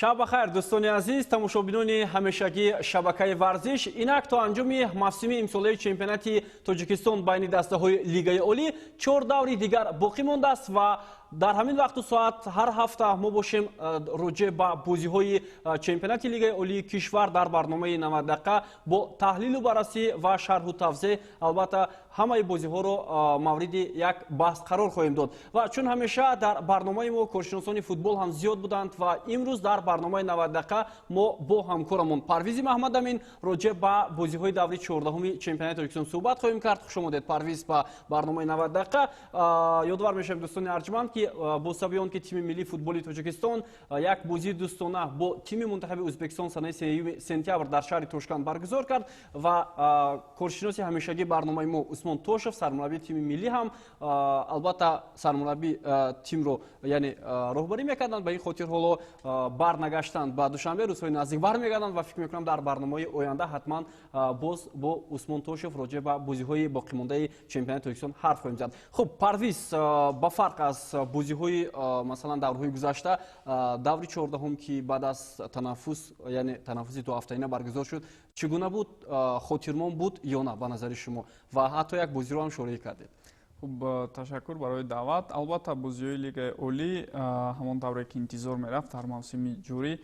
شب بخیر دوستان عزیز، تماشابینان همیشگی شبکه ورزش. اینک تا انجام موسم امساله چمپیونات تاجیکستان بین دسته‌های لیگ عالی 4 دوری دیگر باقی مانده است و در همین وقت و ساعت هر هفته ما باشیم راجع به بازی‌های چمپیونات لیگ عالی کشور در برنامه 90 دقیقه با تحلیل و بررسی و شرح و توضیح. البته همه بازی‌ها رو مورد یک بحث قرار خواهیم داد و چون همیشه در برنامه ما کارشناسان فوتبال هم زیاد بودند و امروز در برنامه 90 دقیقه ما با همکارمون پرویز محمد امین راجع به بازی‌های دوره 14 چمپیونات تاجیکستان صحبت خواهیم کرد. خوش آمدید پرویز به برنامه 90 دقیقه. یادآور میشم دوستان ارجمند که با سبیان که تیم ملی فوتبال تاجیکستان یک بازی دوستانه با تیم منتخب ازبکستان سنه 3 سپتامبر در شهر توشکند برگزار کرد و کارشناس همیشگی برنامه ما عثمان توشف سرمربی تیم ملی هم البته سرمربی تیم رو یعنی راهبری میکردند. به این خاطر حالا برنگشتند به دوشنبه روزهای نزدیک برمیگردند و فکر میکنم در برنامه آینده حتما باز با عثمان توشف راجع به بازی‌های باقی مانده چمپیونات تاجیکستان حرف خواهیم زد. خب پرویز، با فرق از بازی‌های مثلا دورهای گذشته، دوری 14 که بعد از تنفس یعنی تنفس دو هفته‌ای برگزار شد، چگونه بود؟ خاطرمان بود یا نه به نظر شما؟ و حتی یک بازی رو هم شریک کردید. خب تشکر برای دعوت. البته بازی‌های لیگ عالی همان دوره که انتظار می‌رفت در موسم جاری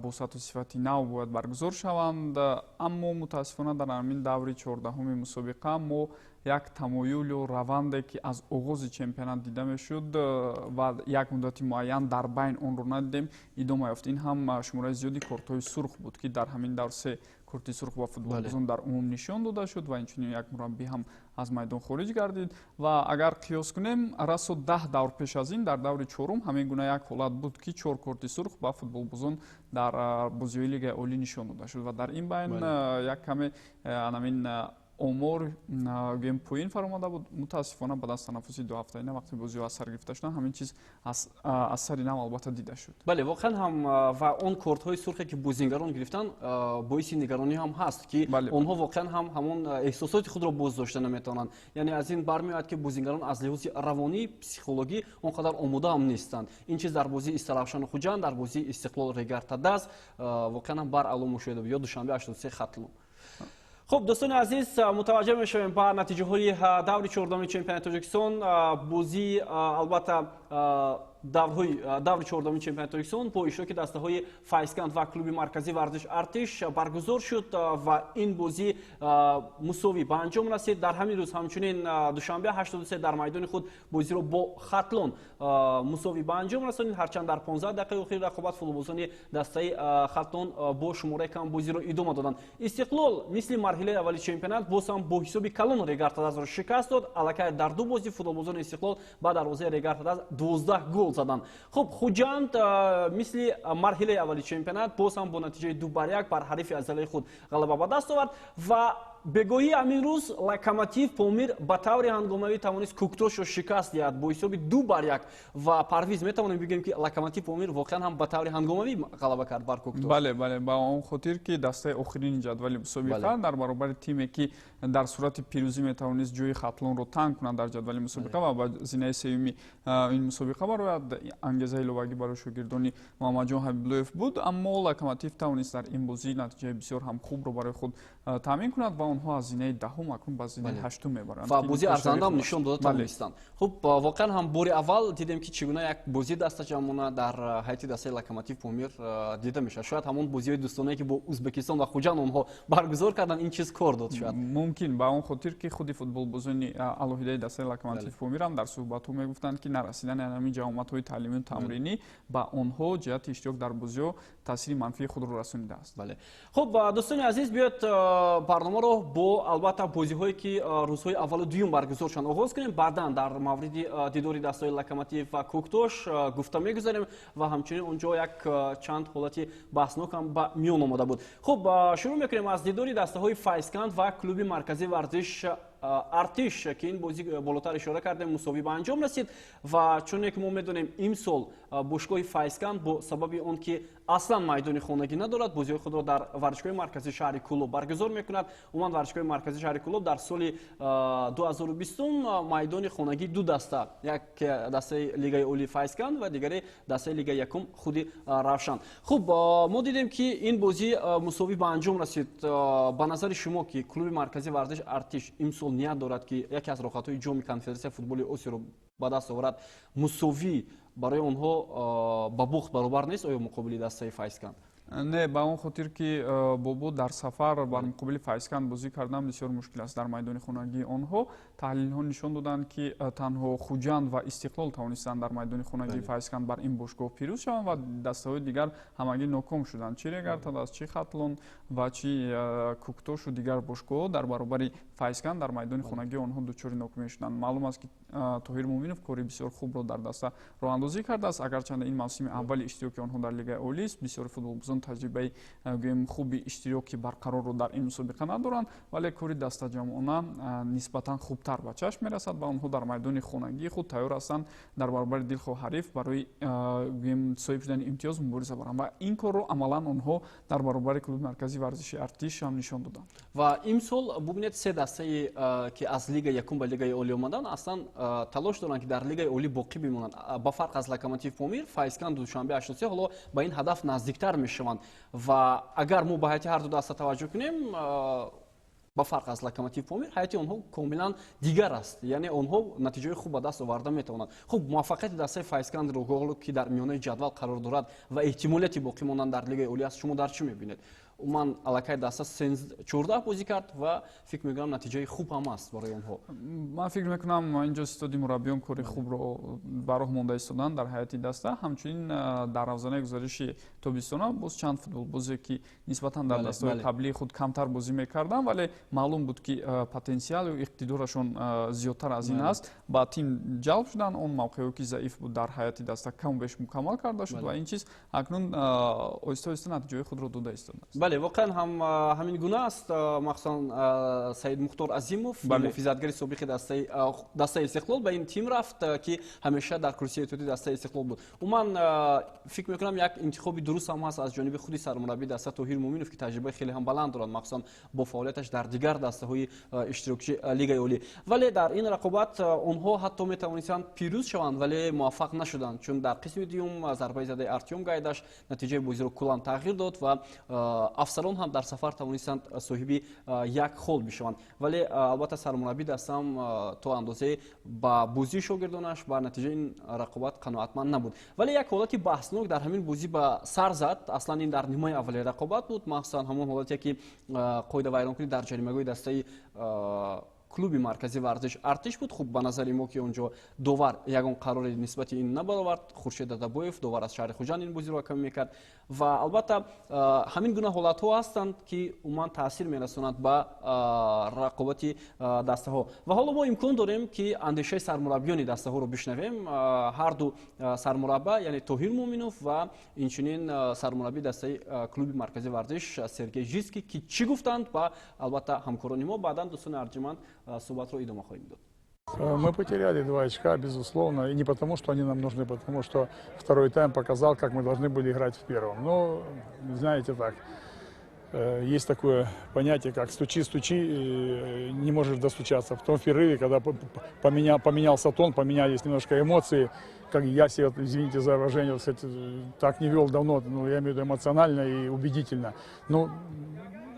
با سطح و صفت نو باید برگزار شوند، اما متاسفانه در همین دوره 14 مسابقه ما یک تمایل و روندی که از آغاز چمپیونات دیده میشد و یک مدت معین در بین آن رو ندیدیم ادامه یافت. این هم شماره زیادی کارت‌های سرخ بود که در همین دور سه کارت سرخ با فوتبالبازان در عموم نشان داده شد و اینچنین یک مربی هم از میدان خارج گردید و اگر قیاس کنیم راسو 10 دور پیش از این در دور چهارم همین گونه یک حالت بود که 4 کارت سرخ با فوتبالبازان در بازی لیگ عالی نشان داده شد و در این بین یک کمی همین امور گیم پوین فراموده بود. متاسفانه بعد از تنفس دو هفته نه وقتی بازی اثر گرفته شدن همین چیز اثری نم البته دیده شد. بله واقعا هم و اون کارت های سرخی که بازیگران گرفتن باعث نگرانی هم هست که اونها واقعا هم همون احساسات خود را باز داشته نمیتونن. یعنی از این برمیاد که بازیگران از لحاظ روانی پسیکولوژی اونقدر آماده هم نیستند. این چیز در بازی استرالشان خوجان در بازی استقلال ریگارتاداز واقعا هم بر علوم مشاهده یا دوشنبه 83 خطلو. خب دوستان عزیز، متوجه میشویم به نتیجه های دور 14 چمپیونات تاجیکستان. بازی البته دور 14 چمپیونات تاجیکستان با اشتراک دسته های فایزکند و کلوب مرکزی ورزش ارتش برگزار شد و این بازی مساوی به انجام رسید. در همین روز همچنین دوشنبه 83 در میدان خود بازی رو با خطلون مساوی به انجام رسانید، هرچند در 15 دقیقه اخیر رقابت فوتبالبازان دسته خطلون با شماره کم بازی رو ادامه دادند. استقلال مثل مرحله اولی چمپیونات باز هم با حساب کلون ریگارتاداز را شکست داد. الکی در دو بازی فوتبالبازان استقلال با دروازه ریگارتاداز 12 گل زدند. خب خوجاند مثل مرحله اولی چمپیونات باز هم با نتیجه 2-1 بر حریف ازلی خود غلبه به دست آورد و بگویی همین روز لوکوموتیو پامیر به طور هنگامه‌ای توانست کوکتوش را شکست دهد با حساب 2-1 و پرویز میتوانیم بگیم که لوکوموتیو پامیر واقعا هم به طور هنگامه‌ای غلبه کرد بر کوکتوش. بله با اون خاطر که دسته آخرین جدول مسابقه در برابر تیمی که در صورت پیروزی میتوانست جوی خطلون رو تنگ کند در جدول مسابقه و با زینه سومی این مسابقه برای انگیزه لوگی برای شاگردان محمد جان حبیب‌الله بود، اما لوکوموتیو توانست در این بازی نتیجه بسیار هم خوب رو برای خود تامین کند و آنها از زینه دهم اکنون به زینه هشتم میبرند و بازی ارزنده هم نشان داده توانستند. خب واقعا هم بار اول دیدیم که چگونه یک بازی دست جمعانه در حیاتی دسته لوکوموتیو پامیر دیده میشه. شاید همون بازی دوستانه که با ازبکستان و خوجان اونها برگزار کردن این چیز کار داد. شاید ممکن با اون خاطر که خودی فوتبالبازان الهیده دسته لوکوموتیو پامیر هم در صحبت‌ها میگفتند که نرسیدن همین جامعه‌های تعلیمی و تمرینی با آنها جهت اشتراک در بازی تاثیر منفی خود رو رسونیده است. بله. خب دوستان عزیز، بیاید برنامه رو با البته بازی‌هایی که روزهای اول و دوم برگزار شدن آغاز کنیم. بعداً در مورد دیدار دسته‌های لوکوموتیو و کوکتوش گفته می‌گذاریم و همچنین اونجا یک چند حالت بحثناک هم به میون آمده بود. خب شروع می‌کنیم از دیدار دسته‌های فایزکند و کلوب مرکزی ورزش артиш ки ин бозӣ болотар ишора кардем мусовӣ ба анҷом расид ва чуне ки мо медонем имсол бошгоҳи Файзканд бо сабаби он ки аслан майдони хонагӣ надорад бозиҳои худро дар варзишгоҳи марказии шаҳри Кӯлоб баргузор мекунад. Умуман варзишгоҳи марказии шаҳри Кӯлоб дар соли 2020 майдони хонагӣ ду даста, як дастаи лигаи олии Файзканд ва дигаре дастаи лигаи якум худи Равшан. Хуб, мо дидем ки ин бозӣ мусовӣ ба анҷом расид. Ба назари шумо ки клуби марказии варзиш Артиш имсол ният дорад ки яке аз роҳхатҳои ҷоми конфедератсияи футболи Осиёро ба даст оварад, мусовӣ барои онҳо ба бухт баробар нест оё муқобили дастаи Файзканд? Не, ба он хотир ки бобо дар сафар бар муқобили Файзканд бозӣ кардан бисёр мушкил аст дар майдони хонагии онҳо. Таҳлилҳо нишон доданд ки танҳо Хуҷанд ва Истиқлол тавонистанд дар майдони хонагии Файзканд бар ин бошгоҳ пирӯз шаванд ва дастаҳои дигар ҳамагӣ ноком шуданд. Чӣ Регартад аст, чӣ Хатлон ва чӣ Куктошу дигар бошгоҳҳо дар баробари Файзканд дар майдони хонагии онҳо дучори нокумӣ шуданд. Маълум аст ки Тоҳир Муъминов кори бисёр хубро дар даста роҳандозӣ кардааст, агарчанде ин мавсими аввали иштироки онҳо дар лигаи олист. Бисёри футболбозон таҷрибаи гӯем хуби иштироки барқарорро дар ин мусобиқа надоранд, вале кори дастаҷамъона нисбатан хубтар ба чашм мерасад ва онҳо дар майдони хонагии худ тайёр ҳастанд дар баробари дилхоҳ ҳариф барои гӯем соҳиб шудани имтиёз мубориза баранд ва ин корро амалан онҳо дар баробари клуби марказии варзиши Артиш ҳам нишон доданд. Ва имсол бубинед се дастаи ки аз лигаи якум ба лигаи олӣ омаданд аслан талош доранд ки дар лигаи олӣ боқӣ бимонанд. Ба фарқ аз Локомотив Помир, Файзканд Душанбе 83 ҳоло ба ин ҳадаф наздиктар мешаванд ва агар мо ба ҳайати ҳарду даста таваҷҷӯҳ кунем, ба фарқ аз Локомотив Помир ҳайати онҳо комилан дигар аст, яъне онҳо натиҷаи хуб ба даст оварда метавонанд. Хуб, муваффақияти дастаи Файзкандро ки дар миёнаи ҷадвал қарор дорад ва эҳтимолияти боқӣ мондан дар лигаи олӣ аст, шумо дар чӣ мебинед? Уман аллакай даста 14 бозӣ кард ва фикр мекунам натиҷаи хуб ҳам аст барои онҳо. Ман фикр мекунам инҷо истоди мураббиён кори хубро ба роҳ монда истоданд дар ҳайати даста. Ҳамчунин дар равзанаи гузариши тобистона боз чанд футболбозе ки нисбатан дар дастаҳои қаблии худ камтар бозӣ мекарданд, вале маълум буд ки потенсиалу иқтидорашон зиёдтар аз ин аст. Ба тим ҷалб шуданд, он мавқеҳое ки заиф буд дар ҳайати даста каму беш мукаммал карда шуд ва ин чиз акнун оҳиста оҳиста натиҷаи худро дода истодааст. Бале, воқеан ҳамин гуна аст. махсусан Саид Мухтор Азимов, муҳофизатгари собиқи дастаи Истиқлол ба ин тим рафт ки ҳамеша дар курсии эҳтиёти дастаи Истиқлол буд. Умуман фикр мекунам як интихоби дуруст ҳам ҳаст аз ҷониби худи сармураббии даста Тоҳир Муъминов ки таҷрибаи хеле ҳам баланд дорад, махсусан бо фаъолияташ дар дигар дастаҳои иштирокчии лигаи олӣ. Вале дар ин рақобат онҳо ҳатто метавонистанд пирӯз шаванд, вале муваффақ нашуданд, чун дар қисми дуюм зарбаи задаи Артём Гайдаш натиҷаи бозиро куллан тағйир дод ва афсарон ҳам дар сафар тавонистанд соҳиби як хол бишаванд. Вале албатта сармураббии дастам то андозае ба бозии шогирдонаш ба натиҷаи ин рақобат қаноатманд набуд. Вале як ҳолати баҳснок дар ҳамин бозӣ ба сар зад. Аслан ин дар нимаи аввалии рақобат буд, махсусан ҳамон ҳолате ки қоидавайронкунӣ дар ҷаримагоҳи дастаи клуби марказии варзиш Артиш буд. Хуб, ба назари мо ки онҷо довар ягон қарори нисбати ин набаровард. Хуршед Дадабоев, довар аз шаҳри Хуҷанд, ин бозиро ҳакамӣ мекард ва албатта ҳамин гуна ҳолатҳо ҳастанд ки умуман таъсир мерасонанд ба рақобати дастаҳо. Ва ҳоло мо имкон дорем ки андешаи сармураббиёни дастаҳоро бишнавем. Ҳарду сармурабба, яъне Тоҳир Муъминов ва инчунин сармураббии дастаи клуби марказии варзиш Сергей Жиски ки чӣ гуфтанд ва албатта ҳамкорони мо баъдан дӯстони арҷуманд суҳбатро идома хоҳем дод. Мы потеряли 2 очка, безусловно, и не потому, что они нам нужны, потому что второй тайм показал, как мы должны были играть в первом. Но, знаете так, есть такое понятие, как стучи, не можешь достучаться. В том перерыве, когда поменялся тон, поменялись немножко эмоции, как я себя, извините за выражение, кстати, так не вел давно, но я имею в виду эмоционально и убедительно. Но,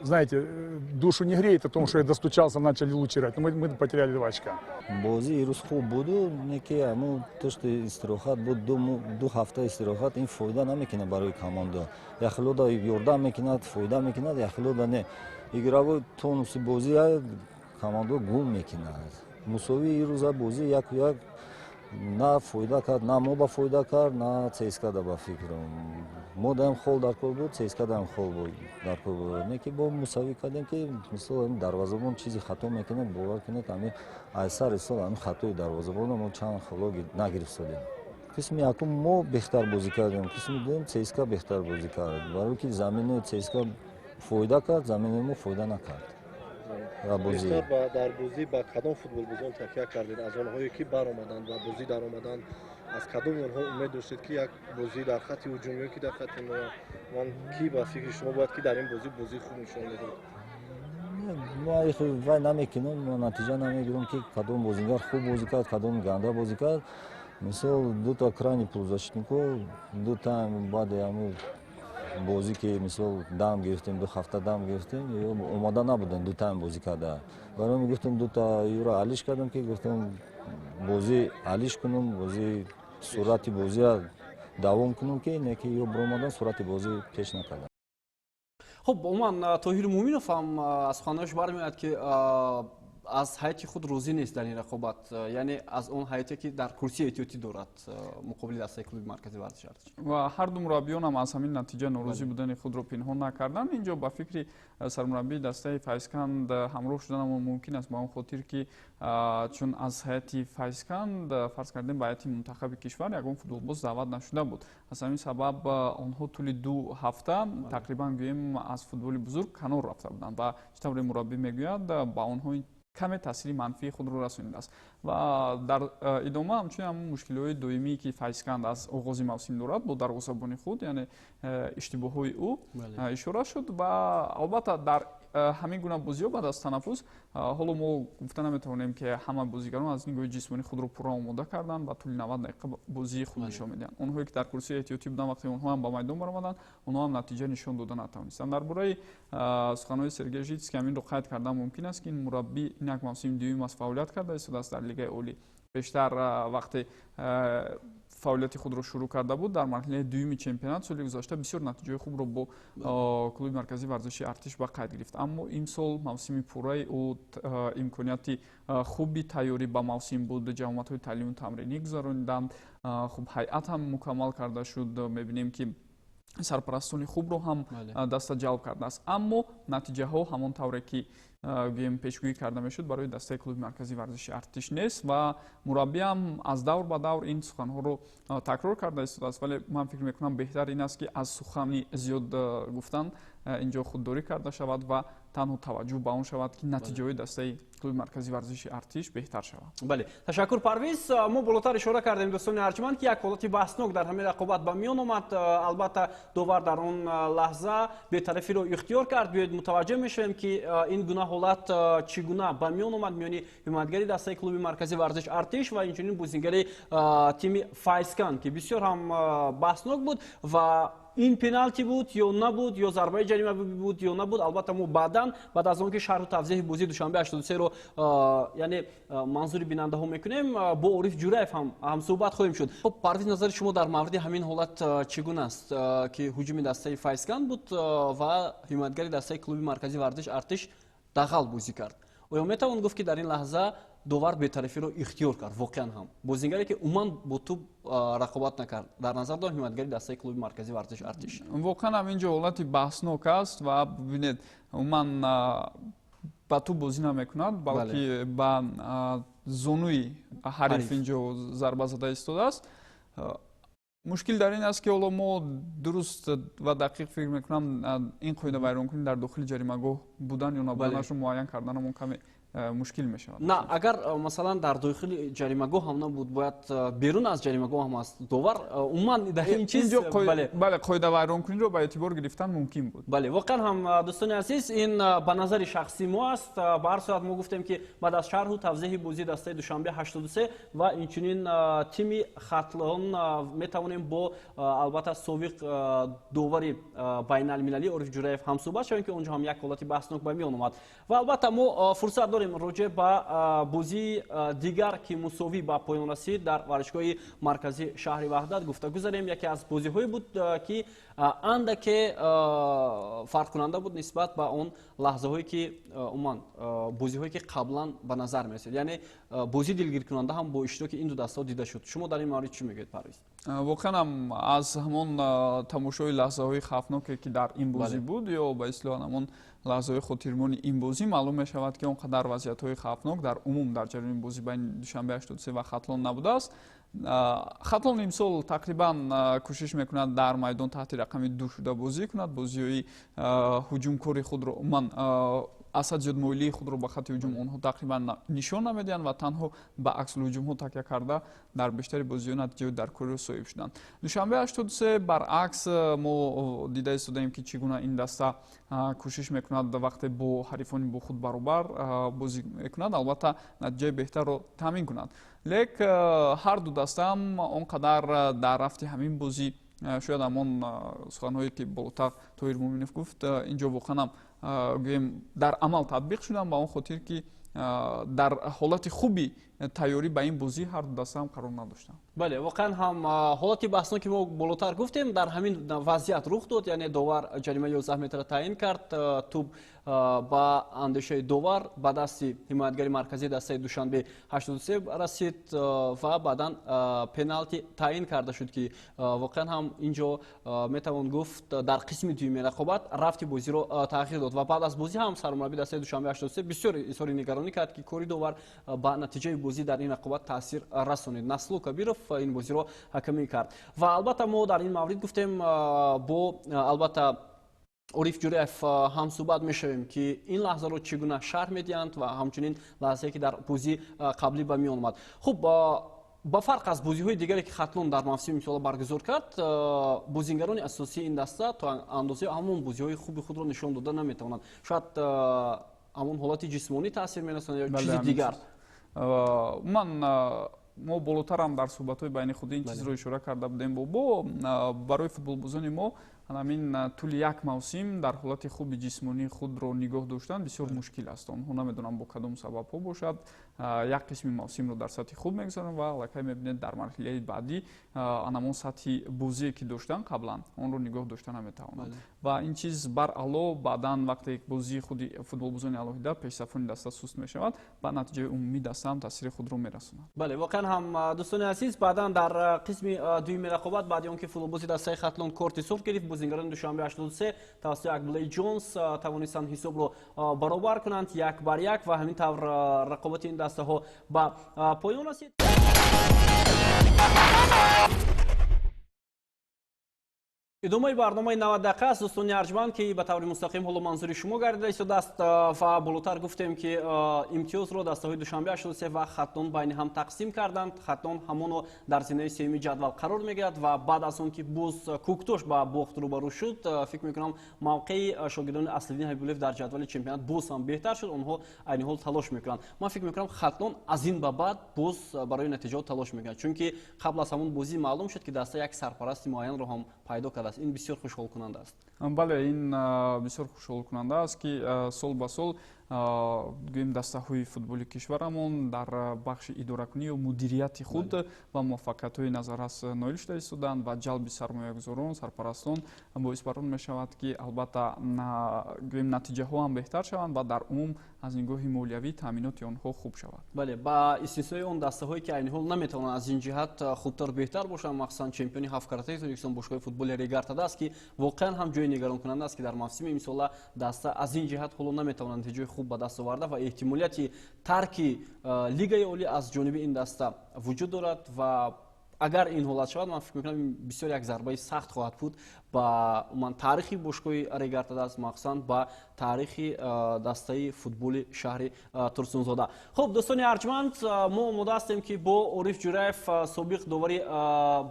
знаете, душу не греет о том, что я достучался, начали лучше играть. Но мы потеряли 2 очка. Бозӣ рӯз хуб буду, неки аму то, что истирохат буд, 2 ҳафта истирохат, ин фоида намекунад барои команда. Яхлода ёрдам мекунад, фоида мекунад, яхлода не. Играво тонуси бозӣ команда гум мекунад. Мусовии рӯза бозӣ як на фоида кард, на мо ба фоида кард, на ЦСКА да ба фикр. Мо даим хол дар кор буд, ЦСКА даим хол дар кор буд. Неки бо мусавӣ кардем ки мисол дарвозабон чизи хато мекунад, бовар кунед, ами айсар истод, ами хатои дарвозабон мо чанд холо нагирифтодем. Қисми якум мо бехтар бозӣ кардем, қисми дуюм ЦСКА бехтар бозӣ кард. Барои ки замини ЦСКА фоида кард, замини мо фоида накард. ва бозӣ. бештар дар бозӣ ба кадом футболбозон такя кардед? Аз онҳое ки баромаданд ва бозӣ даромаданд, аз кадоми онҳо умед доштед ки як бозӣ дар хатти ҳуҷумӣ ки дар хатти ҳимоя ки ба фикри шумо бояд ки дар ин бозӣ хуб нишон медод? вай намекунем, натиҷа намегирем ки кадом бозигар хуб бозӣ кард, кадом ганда бозӣ кард. Мисол дута крайни полузащитников ду тайм баъди ҳамун бозӣ ки мисол дам гирифтем, 2 ҳафта дам гирифтем, омода набудем ду тайм бозӣ карда. Барои гуфтем дута юра алиш кардем ки гуфтем бозӣ алиш кунем, бозӣ суръати бозиро давом кунем ки не ки ё биромадан суръати бозӣ пеш накардем. خب عموما طاهر مومینوف هم از خانهاش برمیاد که از حیاتی خود روزی نیست در این رقابت، یعنی از اون حیاتی که در کرسی احتیاطی دارد مقابل دسته کلوب مرکزی ورزش ارتش. و هر دو مربیان هم از همین نتیجه ناراضی بودن خود رو پنهان نکردن. اینجا با فکر سرمربی دسته فایزکند همراه شدن ممکن است، با اون خاطر که چون از حیاتی فایزکند فرض کردیم با حیاتی منتخب کشور یگان فوتبالباز دعوت نشده بود. از همین سبب آنها طول 2 هفته تقریبا گویم از فوتبال بزرگ کنار رفته بودند و چطور مربی میگوید با آنها کمی تاثیر منفی خود رو رسونیده است و در ادامه همچنین هم مشکلات دومی که فایزکند از آغاز موسم دارد با دروازه‌بان خود، یعنی اشتباه‌های او اشاره شد و البته در همین گونه بازی‌ها بعد از تنفس حالا ما گفته نمیتونیم که همه بازیگران از نگاه جسمانی خود رو پورا آماده کردن و طول 90 دقیقه بازی خود نشان میدن. اونهایی که در کرسی احتیاطی بودن وقتی اونها هم با میدان برآمدن اونها هم نتیجه نشان دادن نتونستن. درباره سخنهای سرگئی ژیتس که همین رو قید کردن ممکن است که این مربی این یک موسم دوم از فعالیت کرده است در لیگ اولی. بیشتر وقتی فعالیت خود رو شروع کرده بود در مرحله دوم چمپیونات سال گذشته بسیار نتیجه خوب رو با کلوب مرکزی ورزشی ارتش به قید گرفت، اما این سال موسم پورای او امکانیت خوبی تیاری با موسم بود، جامعه‌های تعلیم و تمرینی گذراندند، خوب هیئت هم مکمل کرده شد، می‌بینیم که سرپرستان خوب رو هم دست جلب کرده است، اما نتیجه ها همان طوری که گویم پیشگویی کرده میشد برای دسته کلوب مرکزی ورزشی ارتش نیست و مربی هم از دور به دور این سخن ها رو تکرار کرده است. ولی من فکر میکنم بهتر این است که از سخنی زیاد گفتن اینجا خودداری کرده شود و تنها توجه به اون شود که نتیجه های دسته کلوب مرکزی ورزشی ارتش بهتر شود. بله، تشکر پرویز. ما بالاتر اشاره کردیم دوستان ارجمند که یک حالت بحثناک در همین رقابت به میان آمد. البته داور در اون لحظه بی‌طرفی رو اختیار کرد. بیاید متوجه میشیم که این گونه حالت چگونه به میان آمد میان حمایتگری دسته کلوب مرکزی ورزش ارتش و اینچنین بازیگری تیم فایزکند که بسیار هم بحثناک بود و این پنالتی بود یا نبود یا ضربه جریمه بود یا نبود. البته ما بعد از اون که شرح و توضیح بازی دوشنبه 83 رو یعنی منظور بیننده ها میکنیم با عارف جورایف هم صحبت خواهیم شد. خب پرویز، نظر شما در مورد همین حالت چگونه است که هجوم دسته فایزکند بود و حمایتگری دسته کلوب مرکزی ورزش ارتش دخل بازی کرد؟ آیا میتوان گفت که در این لحظه داور بی‌طرفی رو اختیار کرد؟ واقعا هم بازیگری که عموما با توپ رقابت نکرد در نظر دارم حمایتگری دسته کلوب مرکزی ورزش ارتش. واقعا هم اینجا حالت بحثناک است و ببینید عموما با توپ بازی نمیکند بلکه با زانوی حریف اینجا ضربه زده ایستاده است. مشکل در این است که حالا ما درست و دقیق فکر میکنم این قاعده ویران کنی در داخل جریمه‌گاه بودن یا نبودنش رو معین کردنمون کمی مشکل می شود. نه، اگر مثلا در داخل جریمه‌گاه هم نبود باید بیرون از جریمه‌گاه هم است داور عموما در این چیز بله قاعده ویران کنی رو به اعتبار گرفتن ممکن بود. بله، واقعا هم دوستان عزیز این به نظر شخصی ما است. به هر صورت ما گفتیم که بعد از شرح و توضیح بازی دسته دوشنبه 83 و اینچنین تیم خطلان میتوانیم با البته سابق داوری بین المللی عارف جورایف هم صحبت شویم که اونجا هم یک حالت بحثناک به میان اومد و البته ما فرصت داریم راجع به بازی دیگر که مساوی به پایان رسید در ورزشگاه مرکزی شهر وحدت گفتگو زدیم. یکی از بازی‌های بود که اندک فرق کننده بود نسبت به اون لحظه‌هایی که عموما بازی‌هایی که قبلا به نظر می‌رسید، یعنی بازی دلگیر کننده هم با اشتراک این دو دسته دیده شد. شما در این مورد چی میگید پرویز؟ واقعا هم از همون تماشای لحظه‌های خوفناکی که در این بازی بود یا به اصطلاح همون لحظه‌های خاطرمون این بازی معلوم می‌شود که اونقدر وضعیت‌های خوفناک در عموم در جریان بازی بین دوشنبه 83 و خطلان نبوده است. خطلان امسال تقریبا کوشش میکند در میدان تحت رقم 2 شده بازی کند، بازی‌های هجومکاری خود رو من асад зиёдмоилии худро ба хатти ҳуҷум онҳо тақрибан нишон намедиҳанд ва танҳо ба аксулҳуҷумҳо такя карда дар бештари бозиҳо натиҷаҳои даркориро соҳиб шуданд. Душанбе 83 баръакс мо дида истодаем ки чӣ гуна ин даста кӯшиш мекунад вақте бо ҳарифони бо худ баробар бозӣ мекунад, албатта натиҷаи беҳтарро таъмин кунад. Лек ҳар ду дастаам он қадар дар рафти ҳамин бозӣ шояд ҳамон суханҳое ки болотар Тоҳир Муъминов гуфт инҷо воқеан ҳам гӯем дар амал татбиқ шуданд ба он хотир ки дар ҳолати хуби тайёрӣ ба ин бозӣ ҳар ду даста ҳам қарор надоштанд. бале воқеан ҳам ҳолати баҳсно ки мо болотар гуфтем дар ҳамин вазъият рух дод, яъне довар ҷарима 11 метра таъин кард, туб ба андешаи довар ба дасти ҳимоятгари марказии дастаи Душанбе 83 расид ва баъдан пеналти таъин карда шуд ки воқеан ҳам инҷо метавон гуфт дар қисми дуюми рақобат рафти бозиро тағйир дод ва баъд аз бозӣ ҳам сармураббии дастаи Душанбе 83 бисёр изҳори нигаронӣ кард ки кори довар ба натиҷаи бозӣ дар ин рақобат таъсир расонид. Наслу Кабиров ин бозиро ҳакамӣ кард ва албатта мо дар ин маврид гуфтем бо албатта Ориф Ҷуреев ҳамсӯҳбат мешавем ки ин лаҳзаро чӣ гуна шарҳ медиҳанд ва ҳамчунин лаҳзае ки дар бозии қаблӣ ба миён омад. Хуб, ба фарқ аз бозиҳои дигаре ки Хатлон дар мавсими имсола баргузор кард, бозингарони асосии ин даста то андозаи ҳамон бозиҳои хуби худро нишон дода наметавонанд. Шояд ҳамон ҳолати ҷисмонӣ таъсир менасонад ё чизи дигар. мо болотарам дар суҳбатҳои байни худ ин чизро ишора карда будем. Бо барои футболбозони мо ҳамин тӯли як мавсим дар ҳолати хуби ҷисмонии худро нигоҳ доштан бисёр мушкил аст. Онҳо намедонам бо кадом сабабҳо бошад. Як қисми мавсимро дар сатҳи хуб мегузаранд ва аллакай мебинед дар марҳилаи баъдӣ анамон сатҳи бозие ки доштанд қаблан онро нигоҳ дошта наметавонанд. Ва ин чиз баръало баъдан вақте бозии худи футболбозони алоҳида пешсафони даста суст мешавад, ба натиҷаи умумии даста ҳам таъсири худро мерасонад. бале воқеан ҳам дӯстони азиз, баъдан дар қисми дуюми рақобат баъди он ки футболбози дастаи Хатлон корти сух гирифт, бозингарони Душанбе 83 тавассути Акблей Ҷонс тавонистанд ҳисобро баробар кунанд 1-1 ва ҳамин тавр рақобати ин дастаҳо ба поён расид. идомаи барномаи 90 дақиқа аст. дӯстони арҷманд ки ба таври мустақим ҳоло манзури шумо гардида истодааст ва болотар гуфтем ки имтиёзро дастаҳои Душанбе 83 ва Хатлон байни ҳам тақсим карданд. Хатлон ҳамоно дар зинаи сеюми ҷадвал қарор мегирад ва баъд аз он ки боз кӯктош ба бохт рӯбарӯ шуд, фикр мекунам мавқеи шогирдони Аслиддин Ҳабибуллоев дар ҷадвали чемпионат боз ҳам беҳтар шуд. онҳо айни ҳол талош мекунанд. ман фикр мекунам Хатлон аз ин ба баъд боз барои натиҷаҳо талош мекунад, чунки қабл аз ҳамон бозӣ маълум шуд ки даста як сарпарасти муайянро ҳам пайдо кард. ин бисёр хушҳолкунанда аст. бале ин бисёр хушҳолкунанда аст ки сол ба сол гӯем дастаҳои футболи кишварамон дар бахши идоракунӣ ё мудирияти худ ва муваффақиятҳои назаррас ноил шуда истоданд ва ҷалби сармоягузорон, сарпарастон боис бар он мешавад ки албатта гӯем натиҷаҳо ҳам беҳтар шаванд ва дар умум аз нигоҳи молиявӣ таъминоти онҳо хуб шавад. бале ба истиснои он дастаҳое ки айни ҳол наметавонанд аз ин ҷиҳат хубтар беҳтар бошанд, махсусан чемпиони 7 каратаи Тоҷикистон бошгоҳи футболи Регартада аст ки воқеан ҳам ҷои нигаронкунанда аст ки дар мавсими имсола даста аз ин ҷиҳат ҳоло наметавонад натиҷаи хуб ба даст оварда ва эҳтимолияти тарки лигаи олӣ аз ҷониби ин даста вуҷуд дорад ва агар ин ҳолат шавад, ман фикр мекунам бисёр як зарбаи сахт хоҳад буд ба умуман таърихи бошгоҳи Регартада аст, махсусан ба таърихи дастаи футболи шаҳри Турсунзода. хуб, дӯстони арҷманд, мо омода ҳастем ки бо Ориф Ҷуреев, собиқ довари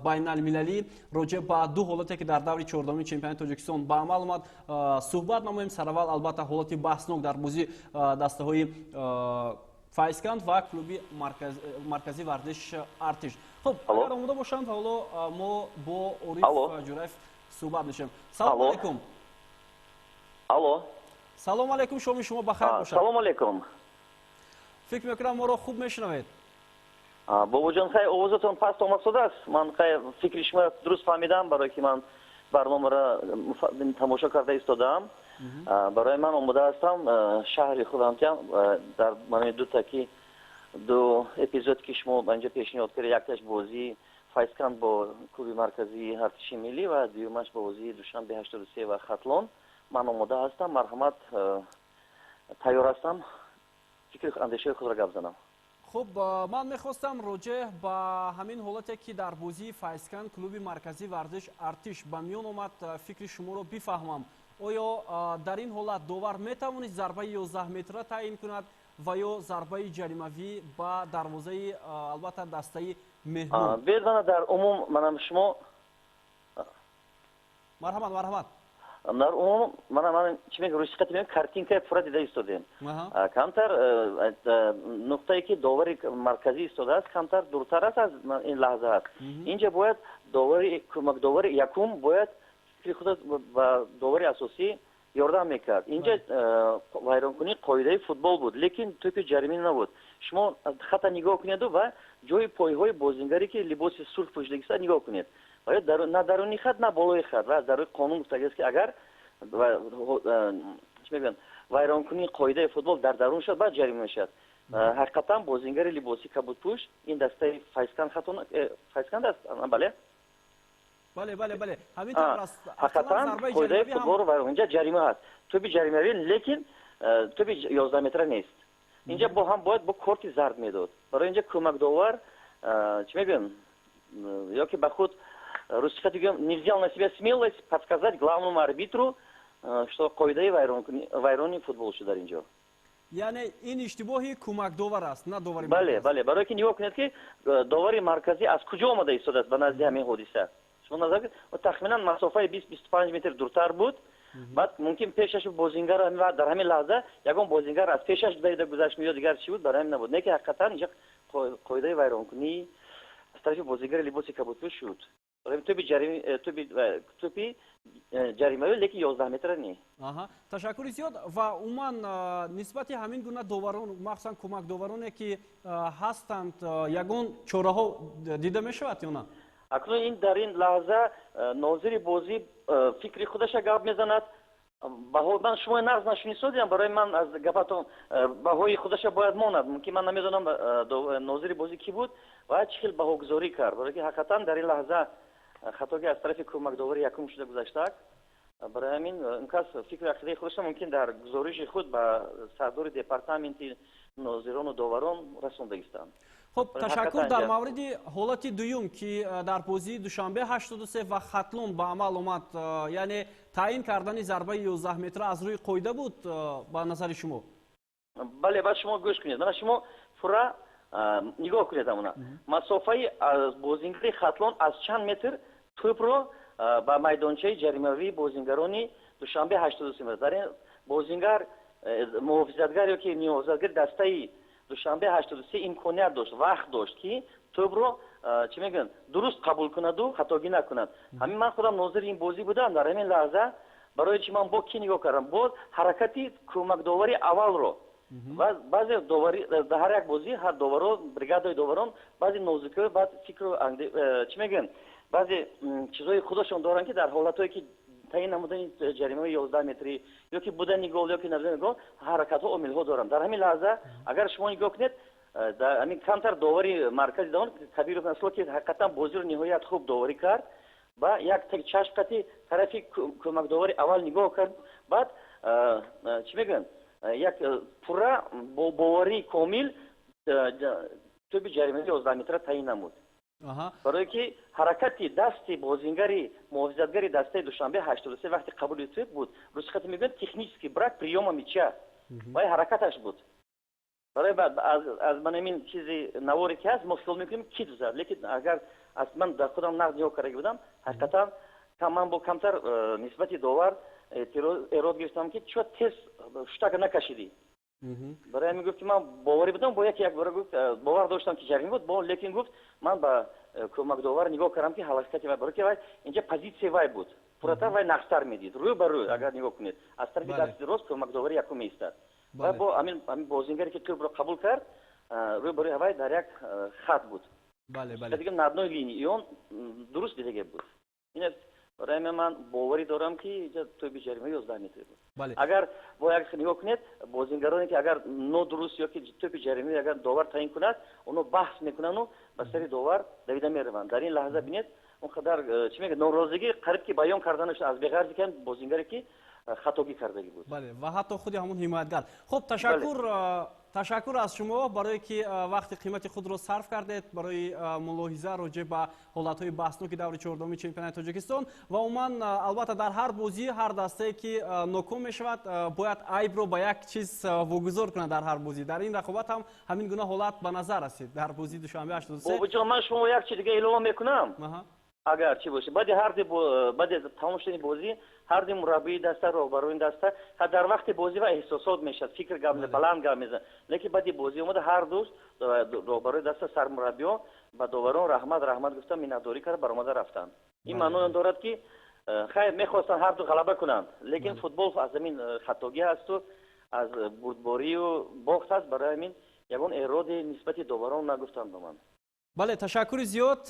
байналмилалӣ, роҷеъ ба ду ҳолате ки дар даври чордуҳуми чемпионати Тоҷикистон ба амал омад суҳбат намоем. Сараввал албатта ҳолати баҳснок дар бозии дастаҳои Файсканд ва клуби маркази варзиш Артиш. Хуб, агар омода бошанд, ҳоло мо бо Ориф Ҷуреев суҳбат мешавем. Салом алайкум. Алло. Салом алайкум, шоми шумо бахайр бошад. Салом алайкум. фикр мекунам моро хуб мешунавед. Бобоҷон, хай овозатон паст омадааст. Ман хай фикри шумо дуруст фаҳмидам, барои ки ман барномаро тамошо карда истодаам. барои ман омода ҳастам шаҳри худам дар манои ду эпизод ки шумо инҷо пешниҳод кардед, якташ бозии Файсканд бо клуби марказии Артиши миллӣ ва дуюмаш бо бозии Душанбе 83 ва Хатлон. ман омода ҳастам, марҳамат, тайёр ҳастам фикри андешаи худро гап занам. хуб, ман мехостам роҷеъ ба ҳамин ҳолате ки дар бозии Файсканд клуби марказии варзиш Артиш ба миён омад фикри шуморо бифаҳмам. оё дар ин ҳолат довар метавонист зарбаи 11 метра таъин кунад ва ё зарбаи ҷаримавӣ ба дарвозаи албатта дастаи меҳмон? бедана дар умум манам шумо марҳамат. дар умум манам чӣ мегӯям рӯи сиқати мегӯям картинкаи пурра дида истодем. Камтар нуқтае ки довари марказӣ истодааст камтар дуртар аст аз ин лаҳзаат. Инҷа бояд кӯмакдовари якум бояд фикри худро ба довари асосӣ ёрдам мекард. Инҷа вайронкунии қоидаи футбол буд, лекин тӯпи ҷаримӣ набуд. Шумо хата нигоҳ кунеду ва ҷои пойҳои бозингаре ки либоси сурх пӯшидагиста нигоҳ кунед. На даруни хат, на болои хат. Ва дар рӯи қонун гуфтагиаст ки агар чӣ мегӯям вайронкунии қоидаи футбол дар дарун шуд, баъд ҷарима мешавад. ҳақиқатан бозингари либоси кабудпӯш ин дастаи файзканд аст, бале? бале. Ҳамин тавр аст. ҳақиқатан қоидаи футболро вайрон инҷа ҷарима аст. тӯби ҷаримавӣ, лекин тӯби 11 метра нест. Инҷа бо ҳам бояд бо корти зард медод. Барои инҷа кӯмакдовар чӣ мегӯям ёки ба худ русифати гӯям не взял на себя смелость подсказать главному арбитру, что қоидаи вайрони футбол шуд дар инҷо. Яъне ин иштибоҳи кӯмакдовар аст, на довари бале. Барое ки нигоҳ кунед ки довари марказӣ аз куҷо омада истодааст ба назди ҳамин ҳодиса. шумо назар кунед тахминан масофаи 20-25 метр дуртар буд. баъд мумкин пешаш бозингар дар ҳамин лаҳза ягон бозингар аз пешаш гузашта гузашт ё дигар чӣ буд, барои ҳамин набуд. Не ки ҳақиқатан инҷа қоидаи вайронкунӣ аз тарафи бозингари либоси кабудпӯш шуд. тӯпи ҷаримавӣ, лекин 11 метра не. Ташаккури зиёд. Ва умуман нисбати ҳамин гуна доварон, махсусан кӯмакдовароне ки ҳастанд, ягон чораҳо дида мешавад ё на? акнун ин дар ин лаҳза нозири бозӣ фикри худаша гап мезанад. ман шумои нағз нашунисодиам, барои ман аз гапатон баҳои худаша бояд монад. Мумкин ман намедонам нозири бозӣ ки буд ва чӣ хел баҳогузорӣ кард. Барои ки ҳақиқатан дар ин лаҳза хатоги аз тарафи кӯмакдовари якум шуда гузаштаак. барои ҳамин ин кас фикри ақидаи худашро мумкин дар гузориши худ ба сардори департаменти нозирону доварон расондагистанд. خب تشکر. در مورد حالت دوم که در بازی دوشنبه 83 و خطلون به عمل اومد، یعنی تعیین کردن ضربه 11 متر از روی قاعده بود با نظر شما؟ بله، بعد شما گوش کنید. من شما فرا نگاه کنید امونا. مسافه از بازیگر خطلون از چند متر توپ رو با میدانچه جریمه‌ای بازیگرانی دوشنبه 83 متر. در این بازیگر محافظتگر یا که نیازگر دسته دوشنبه 83 امکانیت داشت، وقت داشت که توپ رو چی میگن درست قبول کند و خطاگی نکند. همین من خودم ناظر این بازی بودم. در همین لحظه برای چی من با کی نگاه کردم؟ با حرکتی کمک داوری اول رو و بعضی داوری در هر یک بازی هر داورو بریگادای داوران بعضی نازکه بعد فکر چی میگن بعضی چیزای خودشون دارن که در حالتایی که تعیین نمودن جریمه 11 متری یا که بودن گل یا که نبودن گل حرکت ها عامل ها دارن. در همین لحظه اگر شما نگاه کنید در همین کمتر داوری مرکزی دارن کبیر نسل که حقیقتا بازی رو نهایت خوب داوری کرد و یک تک چشم کتی طرفی کمک داوری اول نگاه کرد بعد چی میگن یک پورا باوری کامل تو به جریمه 11 متر تعیین نمود. برای که حرکتی دستی بازیگری محافظتگری دسته دوشنبه 83 وقتی قبول توپ بود روسخت میگن تکنیکی برک پریوم میچه و حرکتش بود. برای بعد از من این چیزی نواری که هست مشکل میکنیم کی زد. لیکن اگر از من در خودم نقد نگاه کرده بودم حقیقتا من با کمتر نسبتی داور ایراد گرفتم که چرا تست شتک نکشیدی. برای همین گفت که من باوری بودم با یک بار گفت باور داشتم که جریمه بود با لیکن گفت من با کمک داور نگاه کردم که حرکتی و برای که اینجا پوزیشن وای بود پورتر وای نقصر میدید روی بر روی اگر نگاه کنید از طرف دست درست کمک داوری یکم ایستاد و با همین بازیگری که توپ رو قبول کرد روی بر روی وای در یک خط بود. بله دیگه نادنوی لینی اون درست دیگه بود. این برای من باوری دارم که اینجا توپ جریمه 11 متر بود. اگر با یک نگاه کنید بازیگرانی که اگر نو درست یا که توپ جریمه اگر داور تعیین کند اونو بحث میکنن و با سری داور دویده میروند. در این لحظه ببینید اون قدر چی میگه ناراضگی قریب که بیان کردنش از بغرضی که بازیگری که خطاگی کرده بود. بله و حتی خود همون حمایتگر. خب تشکر ташаккур аз шумо барое ки вақти қимати худро сарф кардед барои мулоҳиза роҷеъ ба ҳолатҳои баҳсноки даври чордуми чемпионати Тоҷикистон ва умуман албатта дар ҳар бозӣ ҳар дастае ки ноком мешавад бояд айбро ба як чиз вогузор кунад дар ҳар бозӣ. дар ин рақобат ҳам ҳамин гуна ҳолат ба назар расид дар бозии душанбе 83. бобоҷон ман шумо як чиз дига илова мекунам. агар чӣ боше баъди тамом шудани бозӣ ҳарди мураббии даста роҳбарони даста дар вақти бозӣ ва эҳсосот мешад фикр баланд гап мезанад, лекин баъди бозӣ омада ҳар дӯст роҳбарони даста сармураббиён ба доварон раҳмат гуфта миннатдорӣ карда баромада рафтанд. ин маъно он дорад ки хайр мехостанд ҳарду ғалаба кунанд, лекин футбол аз замин хатогӣ ҳасту аз бурдборию бохт ҳаст. барои ҳамин ягон эроди нисбати доварон нагуфтанд ба ман. бале, ташаккури зиёд.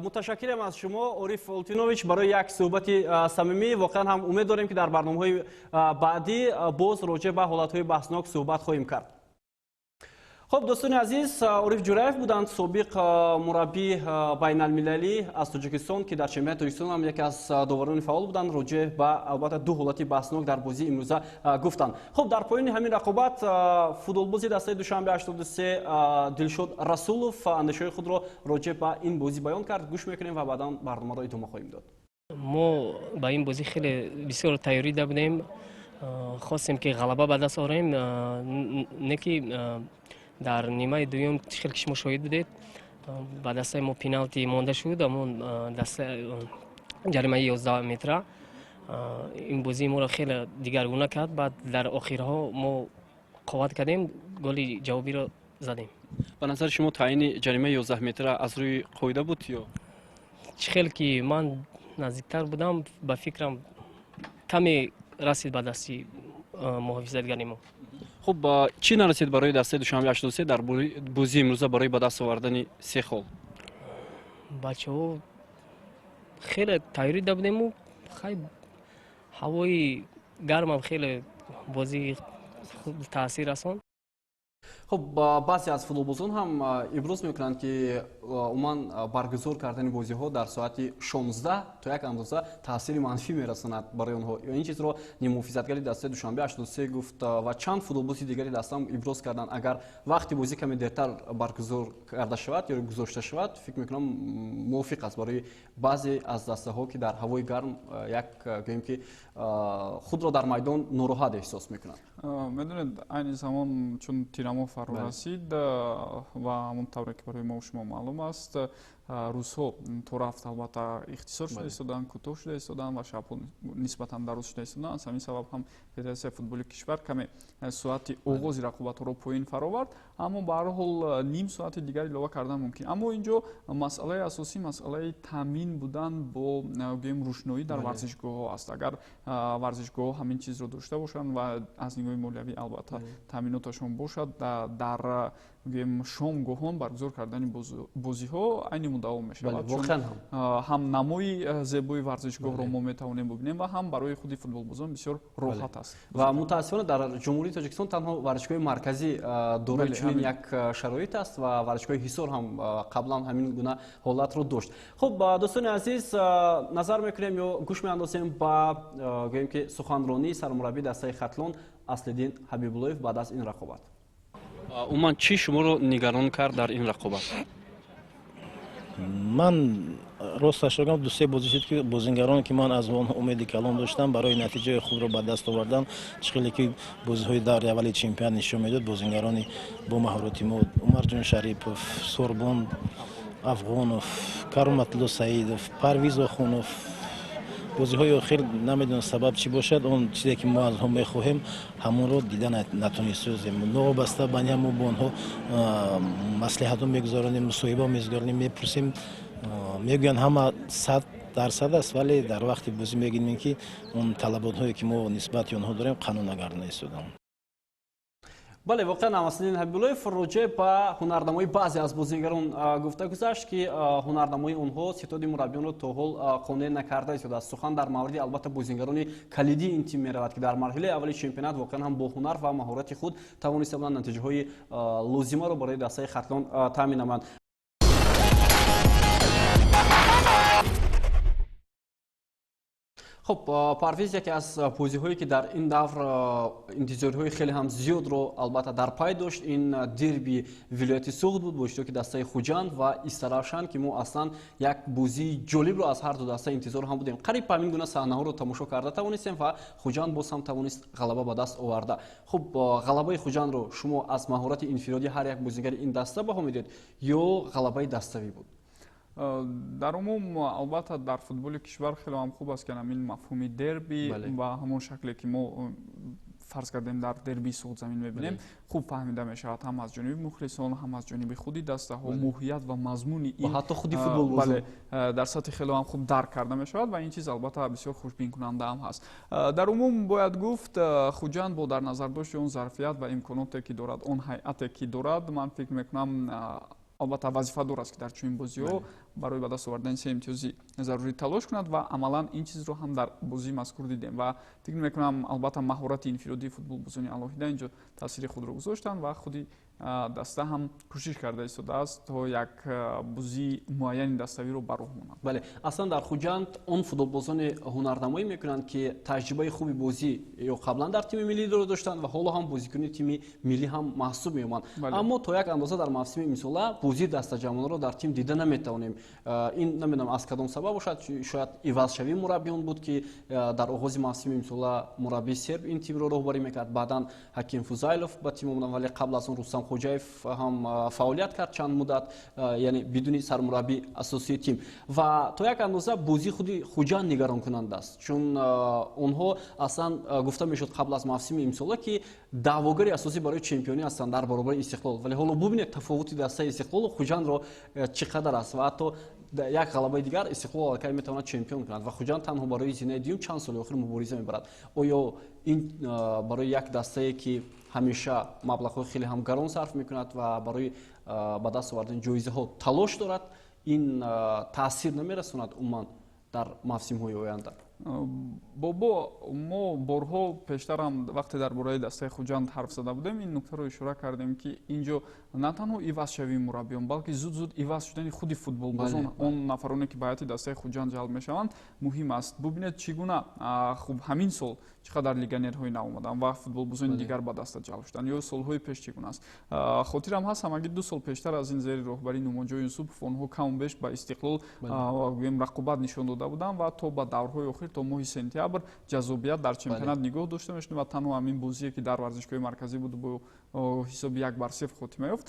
муташаккирам аз шумо Ориф Олтинович барои як суҳбати самимӣ. воқеан ҳам умед дорем ки дар барномаҳои баъдӣ боз роҷеъ ба ҳолатҳои баҳснок суҳбат хоҳем кард. خب دوستان عزیز، عارف جورایف بودند سابق مربی بین المللی از تاجیکستان که در چمپیونات تاجیکستان هم یکی از داوران فعال بودند. راجع به البته دو حالت بحثناک در بازی امروزه گفتند. خب در پایان همین رقابت فوتبالباز دسته دوشنبه 83 دلشاد رسولوف اندیشه خود را راجع به این بازی بیان کرد. گوش میکنیم و بعدا برنامه را ادامه خواهیم داد. ما با این بازی خیلی بسیار تیاری داشتیم. خواستیم که غلبه به دست آوریم. نکی در نیمه دوم خیلی که شما شاهد بودید با دسته ما پنالتی مانده شد امون دسته جریمه 11 متر این بازی ما را خیلی دیگرگونه کرد. بعد در آخرها ما قوت کردیم گل جوابی را زدیم. به نظر شما تعیین جریمه 11 متر از روی قاعده بود یا خیلی که من نزدیکتر بودم به فکرم کمی رسید به دستی محافظتگری ما. خب چی نرسید برای دسته دوشنبه 83 در بازی امروزه برای به دست آوردن 3 گل؟ بچه‌ها خیلی تیاری داشتیم و خیلی هوای گرم هم خیلی بازی خوب تاثیر رساند. خب بعضی از فوتبالبازان هم ابراز میکنند که عموما برگزار کردن بازی ها در ساعت 16 تا یک اندازه تاثیر منفی میرساند برای آنها. این چیز را نیم محافظتگری دسته دوشنبه 83 گفت و چند فوتبالباز دیگری دسته هم ابراز کردند اگر وقتی بازی کمی دیرتر برگزار کرده شود یا گذاشته شود فکر میکنم موافق است برای بعضی از دسته ها که در هوای گرم یک گیم که خود را در میدان ناراحت احساس میکنند. میدونید این زمان چون تیرامو فرو رسید و همون طوری که برای ما و شما معلوم است روزها تو رفت البته اختصار شده ایستادن، کوتاه شده ایستادن و شبها نسبتا درست شده ایستادن. از همین سبب هم فدراسیون فوتبال کشور کمی ساعت آغاز رقابت رو پایین فرا آورد، اما به هر حال نیم ساعت دیگر اضافه کردن ممکن. اما اینجا مسئله اساسی مسئله تامین بودن با گیم روشنایی در ورزشگاه ها است. اگر ورزشگاه ها همین چیز رو داشته باشند و از نگاه مالیوی البته تامیناتشون باشد در گیم شام گاهان برگزار کردن بازی ها عین مداوم میشه. چون هم نمای زیبای ورزشگاه رو ما میتوانیم ببینیم و هم برای خود فوتبالبازان بسیار راحت است. و متاسفانه در جمهوری تاجیکستان تنها ورزشگاه مرکزی دارای چنین یک شرایط است و ورزشگاه حصار هم قبلا همین گونه حالت رو داشت. خب دوستان عزیز نظر میکنیم یا گوش میاندازیم با گوییم که سخنرانی سرمربی دسته خطلون اصلدین حبیب‌اللهیف بعد از این رقابت. عموما چی شما رو نگران کرد در این رقابت؟ من راستش بگم دو سه بازی شد که بازیگرانی که من از اون امیدی کلان داشتم برای نتیجه خوب رو به دست آوردن، چقدر که بازی‌های در اول چمپیون نشون میداد بازیگرانی با مهارت عمر جون شریپوف، سوربون افغانوف، کرامت‌الله سعیدوف، پرویز آخونوف بازی‌های خیلی نمیدونم سبب چی باشد اون چیزی که ما از هم می‌خواهیم همون رو دیدن نتونستیم. نوابسته بنیام و بونها مصلحت میگذاریم، مصاحبه میگذاریم، میپرسیم میگن همه 100% است ولی در وقتی بازی میگیم که اون طلبات‌هایی که ما نسبت اونها داریم قانون نگران نیستیم. بله واقعا اصلین حبیب‌اللهیف راجع به هنرنمایی بعضی از بازیگران گفته گذاشت که هنرنمایی اونها ستاد مربیان رو تا حال قانع نکرده است. از سخن در مورد البته بازیگران کلیدی این تیم میرود که در مرحله اولی چمپیونات واقعا هم با هنر و مهارت خود توانسته بودند نتیجه های لازمه رو برای دسته خطلون تامین نمایند. خب پرویز یکی از بازی‌هایی که در این دور انتظارهای خیلی هم زیاد رو البته در پای داشت این دربی ولایت سوخت بود با اشتراک دسته خوجند و استراشن که ما اصلا یک بازی جالب رو از هر دو دسته انتظار هم بودیم. قریب همین گونه صحنه‌ها رو تماشا کرده توانستیم و خوجند باز هم توانست غلبه به دست آورده. خب غلبه خوجند رو شما از مهارت انفرادی هر یک بازیگر این دسته بها میدید یا غلبه دسته‌ای بود؟ дар умум албатта дар футболи кишвар хеле ҳам хуб аст ки ҳамин мафҳуми дерби ба ҳамон шакле ки мо фарз кардем дар дербии суғдзамин мебинем хуб фаҳмида мешавад ҳам аз ҷониби мухлисон ҳам аз ҷониби худи дастаҳо моҳият ва мазмуни ин ҳатто худи футбол дар сатҳи хеле ҳам хуб дарк карда мешавад ва ин чиз албатта бисёр хушбинкунанда ҳам ҳаст. Дар умум бояд гуфт хуҷанд бо дар назардошти он зарфият ва имконоте ки дорад он ҳайате ки дорад ман фикр мекунам албатта вазифадор аст ки дар чунин бозиҳо барои ба даст овардани се имтиёзи зарурӣ талош кунад ва амалан ин чизро ҳам дар бозии мазкур дидем ва фикр мекунам албатта маҳорати инфиродии футболбозони алоҳида инҷо таъсири худро гузоштанд ва худи даста ҳам кӯшиш карда истодааст то як бозии муайяни даставиро ба роҳ монад. бале аслан дар хуҷанд он футболбозони ҳунарнамоӣ мекунанд ки таҷрибаи хуби бозӣ ё қаблан дар тими миллиро доштанд ва ҳоло ҳам бозикуни тими миллӣ ҳам маҳсуб меоманд. Аммо то як андоза дар мавсими имсола бозии дастаҷамонро дар тим дида наметавонем. ин намедонам аз кадом сабаб бошад, шояд ивазшавии мураббиён буд ки дар оғози мавсими имсола мураббии серб ин тимро роҳбарӣ мекард, баъдан ҳаким фузайлов ба тим омаданд, вале қабл аз он рустам хоҷаев ҳам фаъолият кард чанд муддат, яъне бидуни сармураббии асосии тим ва то як андоза бозии худи хуҷанд нигаронкунанда аст, чун онҳо аслан гуфта мешуд қабл аз мавсими имсола ки даъвогари асосӣ барои чемпионӣ ҳастанд дар баробари Истиқлол, вале ҳоло бубинед тафовути дастаи Истиқлолу хуҷандро чӣ қадар аст ва ҳатто як ғалабаи дигар Истиқлол аллакай метавонад чемпион кунад ва хуҷанд танҳо барои зинаи дуюм чанд соли охир мубориза мебарад. Оё ин барои як дастае ки ҳамеша маблағҳои хеле ҳам гарон сарф мекунад ва барои ба даст овардани ҷоизаҳо талош дорад, ин таъсир намерасонад умуман дар мавсимҳои оянда? бобо мо борҳо пештарам вақте дар бораи дастаи хуҷанд ҳарф зада будем ин нуктаро ишора кардем ки инҷо на танҳо ивазшавии мураббиён балки зуд иваз шудани худи футболбозон он нафароне ки ба ҳайати дастаи хуҷанд ҷалб мешаванд муҳим аст. Бубинед чӣ гуна хуб ҳамин сол чӣ қадар легионерҳои нав омаданд ва футболбозони дигар ба даста ҷалб шуданд ё солҳои пеш чӣ гуна аст. Хотирам ҳаст ҳамагӣ 2 сол пештар аз ин зери роҳбарии Нумонҷои Юсупов онҳо каму беш ба Истиқлол гӯем рақобат нишон дода буданд ва то ба даврҳои охир то моҳи сентябр ҷазобият дар чемпионат нигоҳ дошта мешудем ва танҳо ҳамин бозие ки дар варзишгоҳи марказӣ буд бо ҳисоби 1-0 хотима ёфт,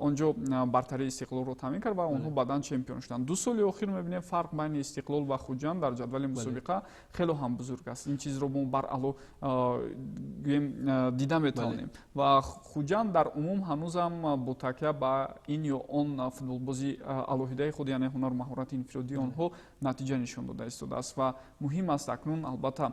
онҷо бартарии Истиқлолро таъмин кард ва онҳо баъдан чемпион шуданд. 2 соли охир мебинем фарқ байни Истиқлол ва хуҷанд дар ҷадвали мусобиқа хеле ҳам бузург аст. Ин чизро мо бар алло гӯем дида метавонем ва хуҷанд дар умум ҳанӯзам бо такя ба ин ё он футболбози алоҳидаи худ яъне ҳунар маҳорати инфиродии онҳо натиҷа нишон дода истодааст ва муҳим аст акнун албатта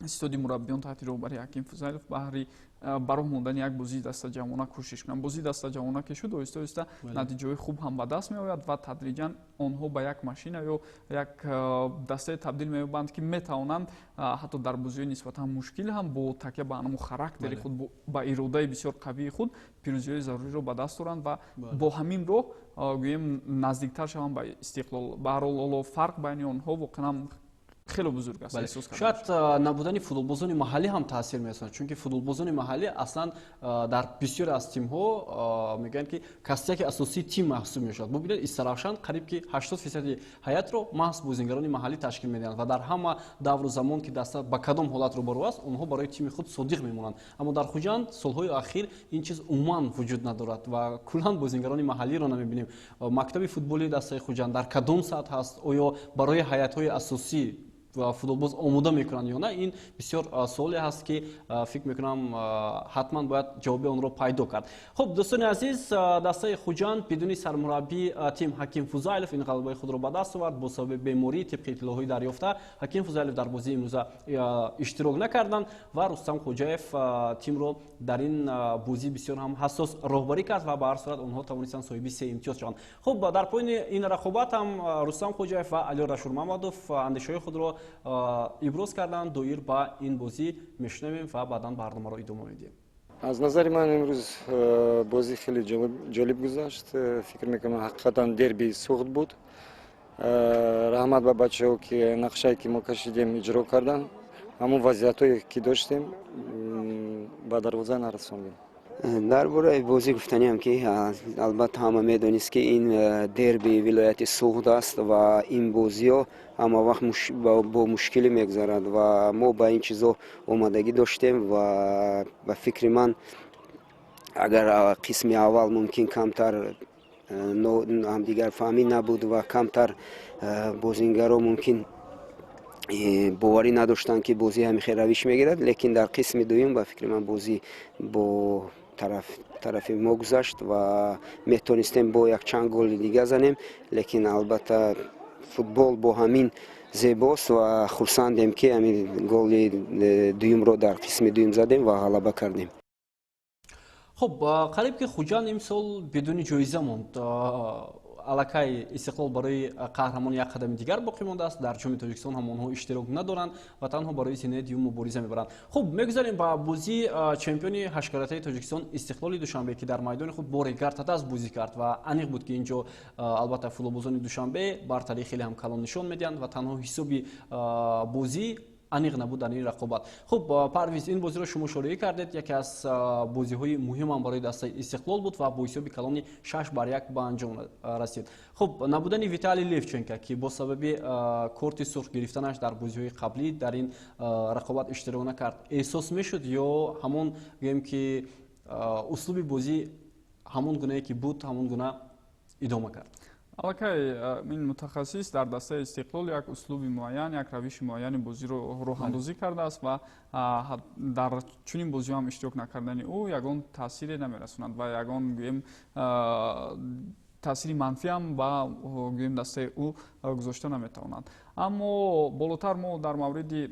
истиҳоди мураббиён таҳти роҳбарии ҳаким фузайлов баҳри ба роҳ мондани як бозии дастаҷамона кӯшиш кунанд. Бозии дастаҷамона ки шуд оҳиста оҳиста натиҷаҳои хуб ҳам ба даст меояд ва тадриҷан онҳо ба як машина ё як дастае табдил меёбанд ки метавонанд ҳатто дар бозиҳои нисбатан мушкил ҳам бо такя ба ҳамон характери худ ба иродаи бисёр қавии худ пирӯзиҳои заруриро ба даст оранд ва бо ҳамин роҳ гӯем наздиктар шаванд ба Истиқлол. Ба ҳар ҳол фарқ байни онҳо воқеан хеле бузург аст. Шояд набудани футболбозони маҳаллӣ ҳам таъсир месонад, чунки футболбозони маҳаллӣ аслан дар бисёре аз тимҳо мегӯянд ки кастияки асосии тим маҳсуб мешавад. Бубинед Истаравшан қариб ки 80% ҳайатро маҳз бозингарони маҳаллӣ ташкил медиҳанд ва дар ҳама давру замон ки даста ба кадом ҳолат рӯбарӯ аст онҳо барои тими худ содиқ мемонанд. Аммо дар хуҷанд солҳои ахир ин чиз умуман вуҷуд надорад ва куллан бозингарони маҳаллиро намебинем. Мактаби футболи дастаи хуҷанд дар кадом сатҳ аст? Оё барои ҳайатҳои асосӣ футболбоз омода мекунанд ё не? Ин бисёр суоле ҳаст ки фикр мекунам ҳатман бояд ҷавоби онро пайдо кард. Хуб дӯстони азиз, дастаи хуҷанд бидуни сармураббии тим ҳаким фузайлов ин ғалабаи худро ба даст овард бо сабаби беморӣ. Тибқи иттилоъҳои дарёфта ҳаким фузайлов дар бозии имрӯза иштирок накарданд ва Рустам Хоҷаев тимро дар ин бозӣ бисёр ҳам ҳассос роҳбарӣ кард ва ба ҳар сурат онҳо тавонистанд соҳиби 3 имтиёз шаванд. Хуб дар поини ин рақобат ҳам Рустам Хоҷаев ва Алиёр Ашурмамадов андешаҳои худро иброз карданд доир ба ин бозӣ мешунавем ва баъдан барномаро идома медиҳем. аз назари ман имрӯз бозӣ хеле ҷолиб гузашт. фикр мекунам ҳақиқатан дерби суғд буд. раҳмат ба бачаҳо ки нақшае ки мо кашидем иҷро кардан, ҳамон вазъиятҳое ки доштем ба дарвоза нарасондем. дар бораи бозӣ гуфтаниам ки албатта ҳама медонист ки ин дерби вилояти суғд аст ва ин бозиҳо ҳама вақт бо мушкилӣ мегузарад ва мо ба ин чизо омодагӣ доштем ва ба фикри ман агар қисми аввал мумкин камтар ҳамдигарфаҳмӣ набуд ва камтар бозингаро мумкин боварӣ надоштанд ки бозӣ ҳамихел равиш мегирад, лекин дар қисми дуюм ба фикри ман бозӣ бо тарафи мо гузашт ва метонистем бо якчанд голи дига занем, лекин албатта футбол бо ҳамин зебост ва хурсандем ки ҳамин голи дуюмро дар қисми дуюм задем ва ғалаба кардем. خب قریب که خوجان امسال بدون جایزه موند، алакай истиқлол барои қаҳрамон як қадами дигар боқӣ мондааст. Дар ҷоми Тоҷикистон ҳам онҳо иштирок надоранд ва танҳо барои синаи дуюм мубориза мебаранд. Хуб, мегузарем ба бозии чемпиони ҳашкаратаи Тоҷикистон Истиқлоли Душанбе ки дар майдони худ бо Регар Татас бозӣ кард ва аниқ буд ки инҷо албатта футболбозони Душанбе бартарии хеле ҳам калон нишон медиҳанд ва танҳо ҳисоби бозӣ аниқ набуд дар ин рақобат. Хуб, Парвиз, ин бозиро шумо шории кардед, яке аз бозиҳои муҳимам барои дастаи Истиқлол буд ва бо ҳисоби калони 6-1 ба анҷом расид. Хуб, набудани Виталий Левченко ки бо сабаби корти сурх гирифтанаш дар бозиҳои қаблӣ дар ин рақобат иштирок накард, эҳсос мешуд ё ҳамон гӯем ки услуби бозӣ ҳамон гунае ки буд ҳамон гуна идома кард? алакай ин мутахассис дар дастаи Истиқлол як услуби муайян, як равиши муайяни бозиро роҳандозӣ кардааст ва дар чунин бозиҳо ҳам иштирок накардани ӯ ягон таъсире намерасонад ва ягон гӯем таъсири манфиам ба гӯем дастаи ӯ гузошта наметавонад. Аммо болотар мо дар мавриди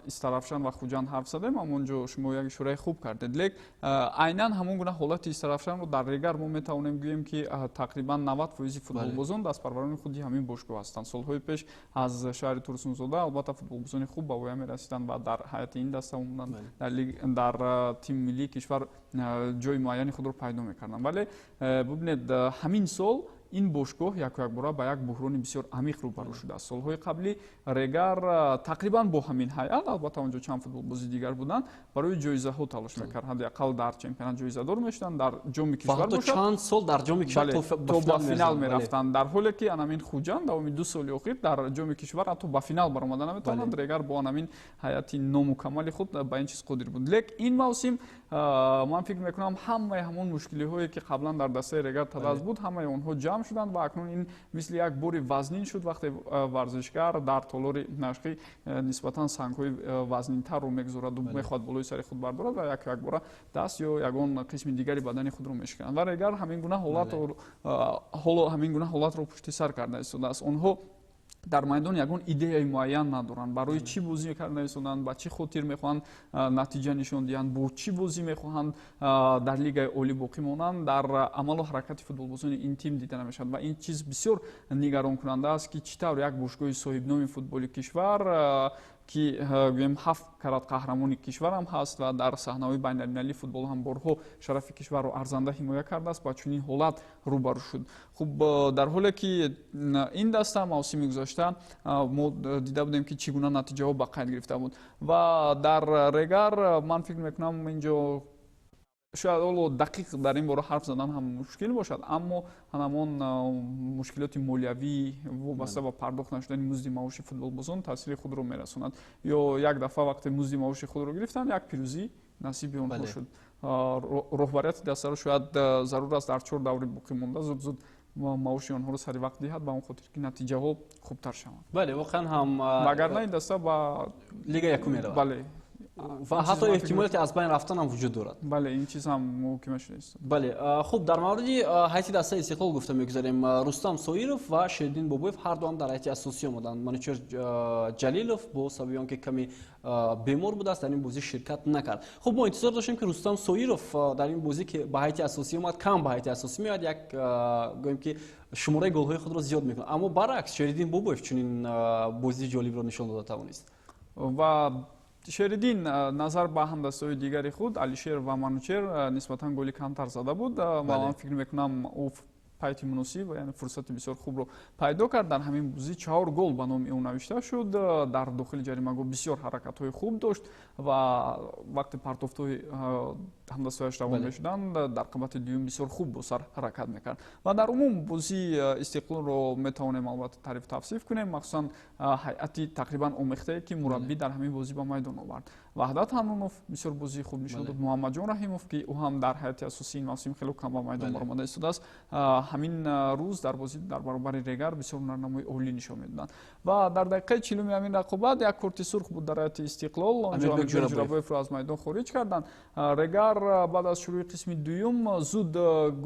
Истарафшан ва Хуҷанд ҳарф задем, ҳамонҷо шумо як ишораи хуб кардед. Лек айнан ҳамон гуна ҳолати Истарафшанро дар Регар мо метавонем гӯем ки тақрибан 90% футболбозон дастпарварони худи ҳамин бошгоҳ ҳастанд. Солҳои пеш аз шаҳри Турсунзода албатта футболбозони хуб ба воя мерасиданд ва дар ҳайати ин даста умуман дар тими миллии кишвар ҷои муайяни худро пайдо мекарданд. Вале бубинед ҳамин сол ин бошгоҳ якбора ба як буҳрони бисёр амиқ рӯбарӯ шудааст. Солҳои қаблӣ Регар тақрибан бо ҳамин ҳайат, албатта онҷо чанд футболбози дигар буданд, барои ҷоизаҳо талош мекард. ҳадақал дар чемпионат ҷоизадор мешуданд, дар ҷоми кишвар бошад, чанд сол дар ҷоми кишвар то ба финал мерафтанд. Дар ҳоле ки анамин Хуҷанд давоми 2 соли охир дар ҷоми кишвар ҳатто ба финал баромада наметавонанд. Регар бо анамин ҳайати номукаммали худ ба ин чиз қодир буд. Лек ин мавсим ман фикр мекунам ҳамаи ҳамон мушкилиҳое ки қаблан дар дастаи Регар Татас буд, ҳамаи онҳо ҷамъ шуданд ва акнун ин мисли як бори вазнин шуд, вақте варзишгар дар толори машқӣ нисбатан сангҳои вазнинтарро мегузораду мехоҳад болои сари худ бардорад ва якбора даст ё ягон қисми дигари бадани худро мешиканад. Ва Регар ҳамин гуна ҳолатро пушти сар карда истодааст. Онҳо дар майдон ягон идеяи муайян надоранд, барои чӣ бозӣ карда истоданд, ба чӣ хотир мехоҳанд натиҷа нишон диҳанд, бо чӣ бозӣ мехоҳанд дар лигаи олӣ боқӣ монанд, дар амалу ҳаракати футболбозони ин тим дида намешавад ва ин чиз бисёр нигаронкунанда аст ки чӣ тавр як бошгоҳи соҳибноми футболи кишвар ки гӯем 7 карат қаҳрамони кишвар ҳам ҳаст ва дар саҳнаҳои байналмилалии футбол ҳам борҳо шарафи кишварро арзанда ҳимоя кардааст, ба чунин ҳолат рӯбарӯ шуд. Хуб, дар ҳоле ки ин даста мавсими гузашта мо дида будем ки чӣ гуна натиҷаҳо ба қайд гирифта буд ва дар Регар ман фикр мекунам инҷо шояд оло дақиқ дар ин бора ҳарф задан ҳам мушкил бошад, аммо ҳамон мушкилоти молиявӣ вобаста ба пардохт нашудани музди маоши футболбозон таъсири худро мерасонад. Ё як дафъа вақте музди маоши худро гирифтанд, як пирӯзӣ насиби онҳо шуд. роҳбарияти дастаро шояд зарур аст дар 4 даври боқӣ монда зуд маоши онҳоро сари вақт диҳад ба он хотир ки натиҷаҳо хубтар шаванд. Бале, воқеан ҳам вагарна ин даста ба лига якум меравад. Бале, ва ҳатто эҳтимолияти аз байн рафтан ҳам вуҷуд дорад. Бале, ин чиз ҳам муҳокима шудааст. Бале, хуб, дар мавриди ҳайати дастаи Истиқлол гуфта мегузарем. Рустам Соиров ва Шеридин Бобоев ҳарду ҳам дар ҳайати асосӣ омаданд. Манучер Ҷалилов бо сабаби он ки каме бемор будааст дар ин бозӣ ширкат накард. Хуб, мо интизор доштем ки Рустам Соиров дар ин бозӣ ки ба ҳайати асосӣ омад, кам ба ҳайати асосӣ меояд, як гӯем ки шумораи голҳои худро зиёд мекунад. Аммо баръакс Шеридин Бобоев чунин бозии ҷолибро нишон дода тавонист. Ва Шеридин назар ба ҳамдастаҳои дигари худ Алишер ва Манучер нисбатан голи камтар зада буд. Ман фикр мекунам ӯ пайти муносиб ва яъне фурсати бисёр хубро пайдо кард. Дар ҳамин бозӣ 4 гол ба номи ӯ навишта шуд. Дар дохили ҷаримагоҳ бисёр ҳаракатҳои хуб дошт ва вақте партофтҳои ҳамдастҳояш равон мешуданд дар қабати дуюм бисёр хуб бо сар ҳаракат мекард ва дар умум бозии Истиқлолро метавонем албатта тариф тавсиф кунем, махсусан ҳайати тақрибан омехтае ки мураббӣ дар ҳамин бозӣ ба майдон овард. Ваҳдат Ҳанунов бисёр бозии хуб нишон дод. Муҳаммадҷон Раҳимов ки ӯ ҳам дар ҳайати асосии ин мавсим хеле кам ба майдон баромада истодааст, ҳамин рӯз дар бозӣ дар баробари Регар бисёр ҳунарнамои олӣ нишон медоданд. Ва дар дақиқаи 40-уми ҳамин рақобат як корти сурх буд дар ҳайати Истиқлол. Онҷо Амирбек Ҷурабоевро аз майдон хориҷ карданд. Регар баъд аз шурӯи қисми дуюм зуд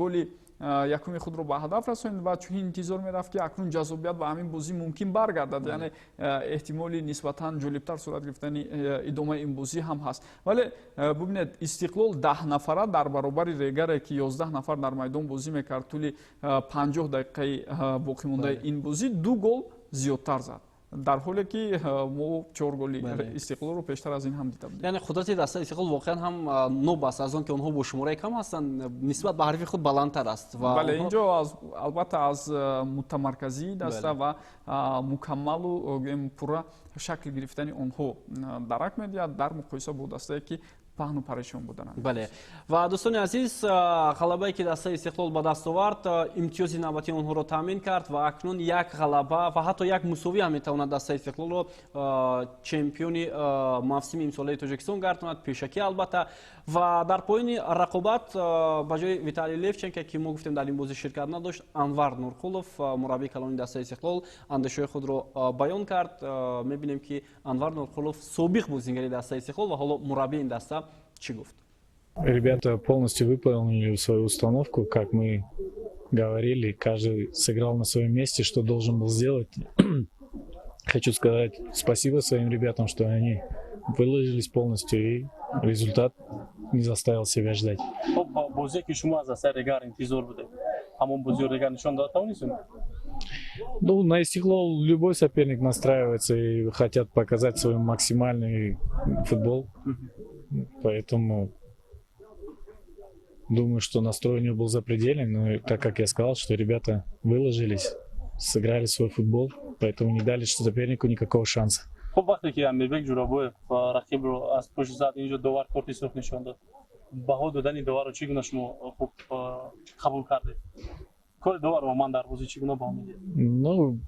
голи якуми худро ба ҳадаф расонинд ва чунин интизор мерафт ки акнун ҷазобият ба ҳамин бозӣ мумкин баргардад, яъне эҳтимоли нисбатан ҷолибтар сурат гирифтани идомаи ин бозӣ ҳам ҳаст. Вале бубинед, Истиқлол 10 нафара дар баробари Регаре ки 11 нафар дар майдон бозӣ мекард тӯли 50 дақиқаи боқимондаи ин бозӣ 2 гол зиёдтар зад. дар ҳоле ки мо 4 голи Истиқлолро пештар аз ин ҳам дида будем. яъне қудрати дастаи Истиқлол воқеан ҳам ноб аст, аз он ки онҳо бо шумораи кам ҳастанд нисбат ба ҳарифи худ баландтар аст. Бале, инҷо албатта аз мутамарказии даста ва мукаммалу пурра шакл гирифтани онҳо дарак медиҳад дар муқоиса бо дастае ки паҳну парешон будананд. Бале. Ва дӯстони азиз, ғалабае ки дастаи Истиқлол ба даст овард, имтиёзи навбатии онҳоро таъмин кард ва акнун як ғалаба ва ҳатто як мусовӣ ҳам метавонад дастаи Истиқлолро чемпиони мавсими имсолаи Тоҷикистон гардонад, пешакӣ албатта. Ва дар поини рақобат ба ҷои Виталий Левченко ки мо гуфтем дар ин бозӣ ширкат надошт, Анвар Нурқулов, мураббии калони дастаи Истиқлол, андешаҳои худро баён кард. Мебинем ки Анвар Нурқулов собиқ бозингари дастаи Истиқлол ва ҳоло мураббии ин даста чӣ гуфт? Ребята полностью выполнили свою установку, как мы говорили. Каждый сыграл на своем месте, что должен был сделать. Хочу сказать спасибо своим ребятам, что они выложились полностью, и результат не заставил себя ждать. Ну, на Истиқлол любой соперник настраивается и хотят показать свой максимальный футбол. Поэтому думаю, что настрой у него был запредельный, но так как я сказал, что ребята выложились, сыграли свой футбол, поэтому не дали сопернику никакого шанса. وقتی که امیربک جورابویف رقیب رو از پشت زد اینجا دوار کارت سرخ نشون داد. بها دادن دوار رو چگونه شما خوب قبول کردید؟ کار دوار رو من در بازی چگونه با میدید؟ Ну,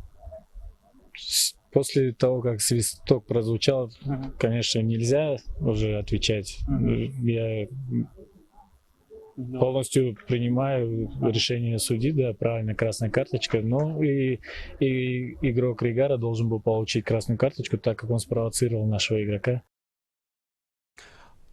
после того, как свисток прозвучал, конечно, нельзя уже отвечать. Я полностью принимаю решение судьи, да, правильно, красная карточка, но и игрок Регара должен был получить красную карточку, так как он спровоцировал нашего игрока.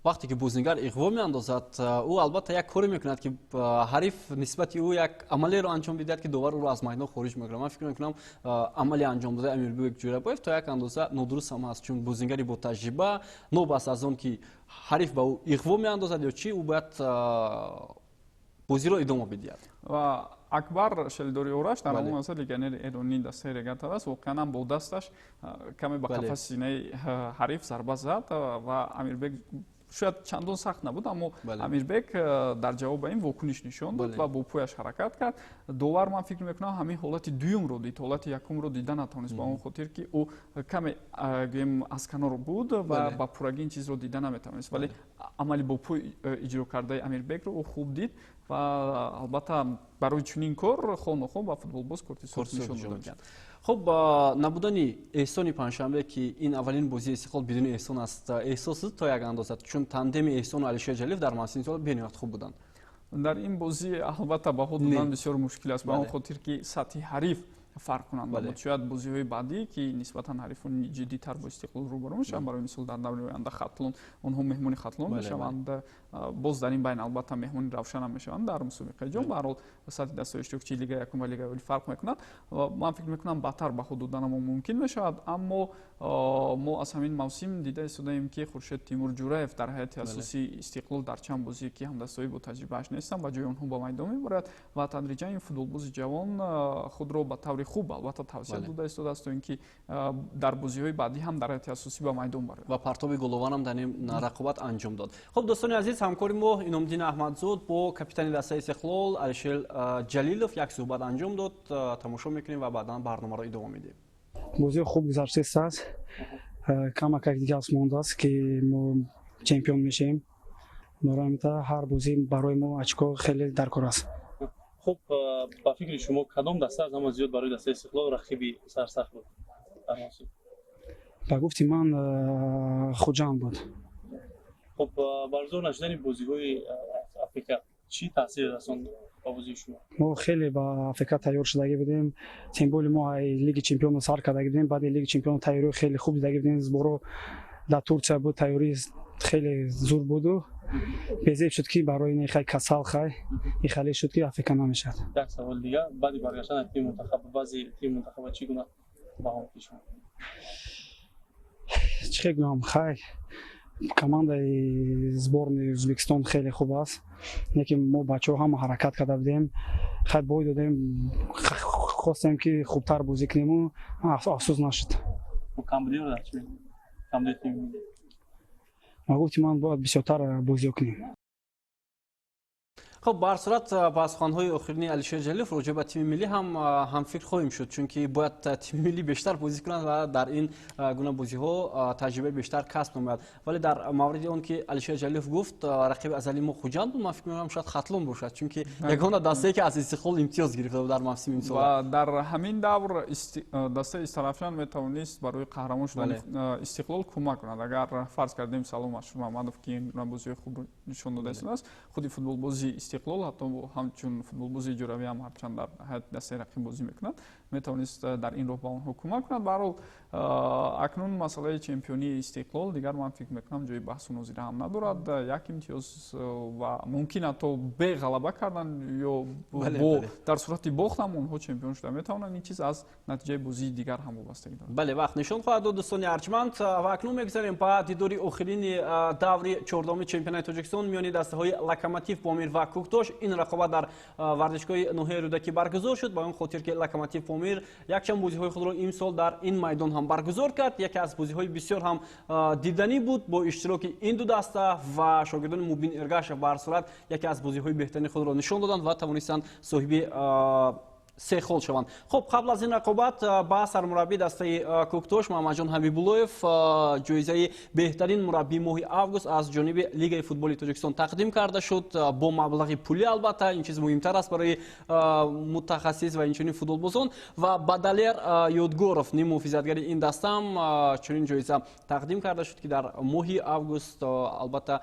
вақте ки бозингар иғво меандозад, ӯ албатта як коре мекунад ки ҳариф нисбати ӯ як амалеро анҷом бидиҳад ки довар ӯро аз майдон хориж мекунад. Ман фикр мекунам амали анҷомдодаи Амирбек Ҷурабоев то як андоза нодуруст ҳам аст, чун бозингари бо таҷриба ноб аст аз он ки ҳариф ба ӯ иғво меандозад ё чӣ, ӯ бояд бозиро идома бидиҳад. ва Акбар Шелдори Ораш дар ҳамон лаҳза легионери эронии дастаи Регар аст. Воқеан ҳам бо дасташ каме ба қафаси синаи ҳариф зарба зад ва Амирбек шояд чандон сахт набуд, аммо Амирбек дар ҷавоб ба ин вокуниш нишон дод ва бо пӯяш ҳаракат кард. Довар ман фикр мекунам ҳамин ҳолати дуюмро дид, ҳолати якумро дида натавонист, ба он хотир ки ӯ каме гӯем аз канор буд ва ба пуррагӣ ин чизро дида наметавонист. Вале амали бо пӯ иҷро кардаи Амирбекро ӯ хуб дид ва албатта барои чунин кор хонохо ба футболбоз корти сурх нишон дод. خب نبودن احسان پنجشنبه که این اولین بازی استقلال بدون احسان است، احساست تا یک اندازه چون تاندم احسان و علیشیر جلیف در مسیر سال بین وقت خوب بودند. در این بازی البته با خود دادن بسیار مشکل است، به اون خاطر که سطح حریف فرق کنند. بود شاید بازی‌های بعدی که نسبتاً حریفان جدی‌تر با استقلال روبرو میشن، برای مثال در دوران آینده خطلون اونها مهمون خطلون میشوند، باز در این بین البته مهمون روشن هم میشوند در مسابقه جام. به هر حال سطح دستای اشتراکی لیگ یکم و لیگ اول فرق میکنند. من فکر میکنم بهتر به خود دادن ما ممکن میشود، اما ما از همین موسم دیده استودیم که خورشید تیمور جورایف در هیئت اساسی استقلال در چند بازی که هم دستای با تجربهش نیستن و جای اونها با میدان میبرد و تدریجا این فوتبالباز جوان خود را به طور хуб албатта тавсия буда истодааст то ин ки дар бозиҳои баъдӣ ҳам дар ҳайати асосӣ ба майдон барояд ва партоби голован ҳам дар ин рақобат анҷом дод. Хуб дӯстони азиз, ҳамкори мо Иномдин Аҳмадзод бо капитани дастаи Истиқлол Алишер Ҷалилов як суҳбат анҷом дод. Тамошо мекунем ва баъдан барномаро идома медиҳем. бозии хуб гузашта аст. Камакак дига аст мондааст ки мо чемпион мешем. нурамита ҳар бозӣ барои мо очко хеле даркор аст. خب با فکر شما کدام دسته از همه زیاد برای دسته استقلال رقیبی سرسخت بود؟ با گفتی من خوجان بود. خب برزور نشدن بازی‌های افریقا چی تاثیر رساند با بازی شما؟ ما خیلی با افریقا تیار شدگی بودیم. تیمبول ما لیگ چمپیون سال کردگی بودیم. بعد لیگ چمپیون تیاری خیلی خوب دیدگی بودیم. برو در ترکیه بود تیاری خیلی زور بود و بزرگ شد که برای این خیلی کسال خیلی این خیلی شد که افریقا نمیشد. یک سوال دیگه بعدی برگشتن تیم منتخب بعضی تیم منتخب چگونه با هم پیش میاد؟ چه گفتم خیلی командаи сборни Ӯзбекистон хеле хуб аст. Неки мо бачаҳо ҳама ҳаракат карда будем. Хеле бой додем. Хостем ки хубтар бозӣ кунем, афсӯс нашуд. Кам будем дар чӣ? Кам дидем. Ма гуфтим ман бояд бисёртар бозӣ кунем. خب بر صورت با سخن‌های آخرین علیشیر جلیلوف راجع به تیم ملی هم فکر خواهیم شد چون که باید تیم ملی بیشتر بازی کنند و در این گونه بازی‌ها تجربه بیشتر کسب نماید. ولی در مورد اون که علیشیر جلیلوف گفت رقیب ازلی ما خوجند بود، من فکر می‌کنم شاید خطلون باشد چون که یگانه دسته‌ای که از استقلال امتیاز گرفته بود در موسم امسال. و در همین دور دسته استرافشان میتوانست برای قهرمان شدن استقلال کمک کند. اگر فرض کردیم سلام اشرف محمدوف که این بازی خوب نشون داده است، خودی فوتبال بازی استقلال حتی همچون فوتبال بازی جوراوی هم هرچند در حد دسته رقیب بازی میکند میتوانست در این راه به آنها کمک کند. برای اکنون مسئله چمپیونی استقلال دیگر من فکر میکنم جای بحث و مناظره هم ندارد. یک امتیاز و ممکن است به غلبه کردن یا در صورت باخت هم اونها چمپیون شدن میتوانند. این چیز از نتیجه بازی دیگر هم وابستگی دارد. بله وقت نشان خواهد داد دوستان ارجمند و اکنون میگذاریم به دیداری آخرین دوره چهاردهم چمپیونات تاجیکستان میان دسته‌های لوکوموتیو پامیر و کوکتوش. این رقابت در ورزشگاه نوحه رودکی برگزار شد با اون خاطر که لوکوموتیو پامیر یکچند بازی‌های خود را امسال در این میدان هم برگزار کرد. یکی از بازی‌های بسیار هم دیدنی بود با اشتراک این دو دسته و شاگردان مبین ارگاش بر صورت یکی از بازی‌های بهترین خود را نشان دادند و توانستند صاحب سه خول شوند. خب قبل از این رقابت با سرمربی دسته کوکتوش محمدجان حبیب‌اللهیف جایزه بهترین مربی ماه آگوست از جانب لیگ فوتبال تاجیکستان تقدیم کرده شد با مبلغ پولی. البته این چیز مهمتر است برای متخصص و اینچنین فوتبالبازان و با دالر یودگوروف نیم محافظتگر این دسته هم چنین جایزه تقدیم کرده شد که در ماه آگوست البته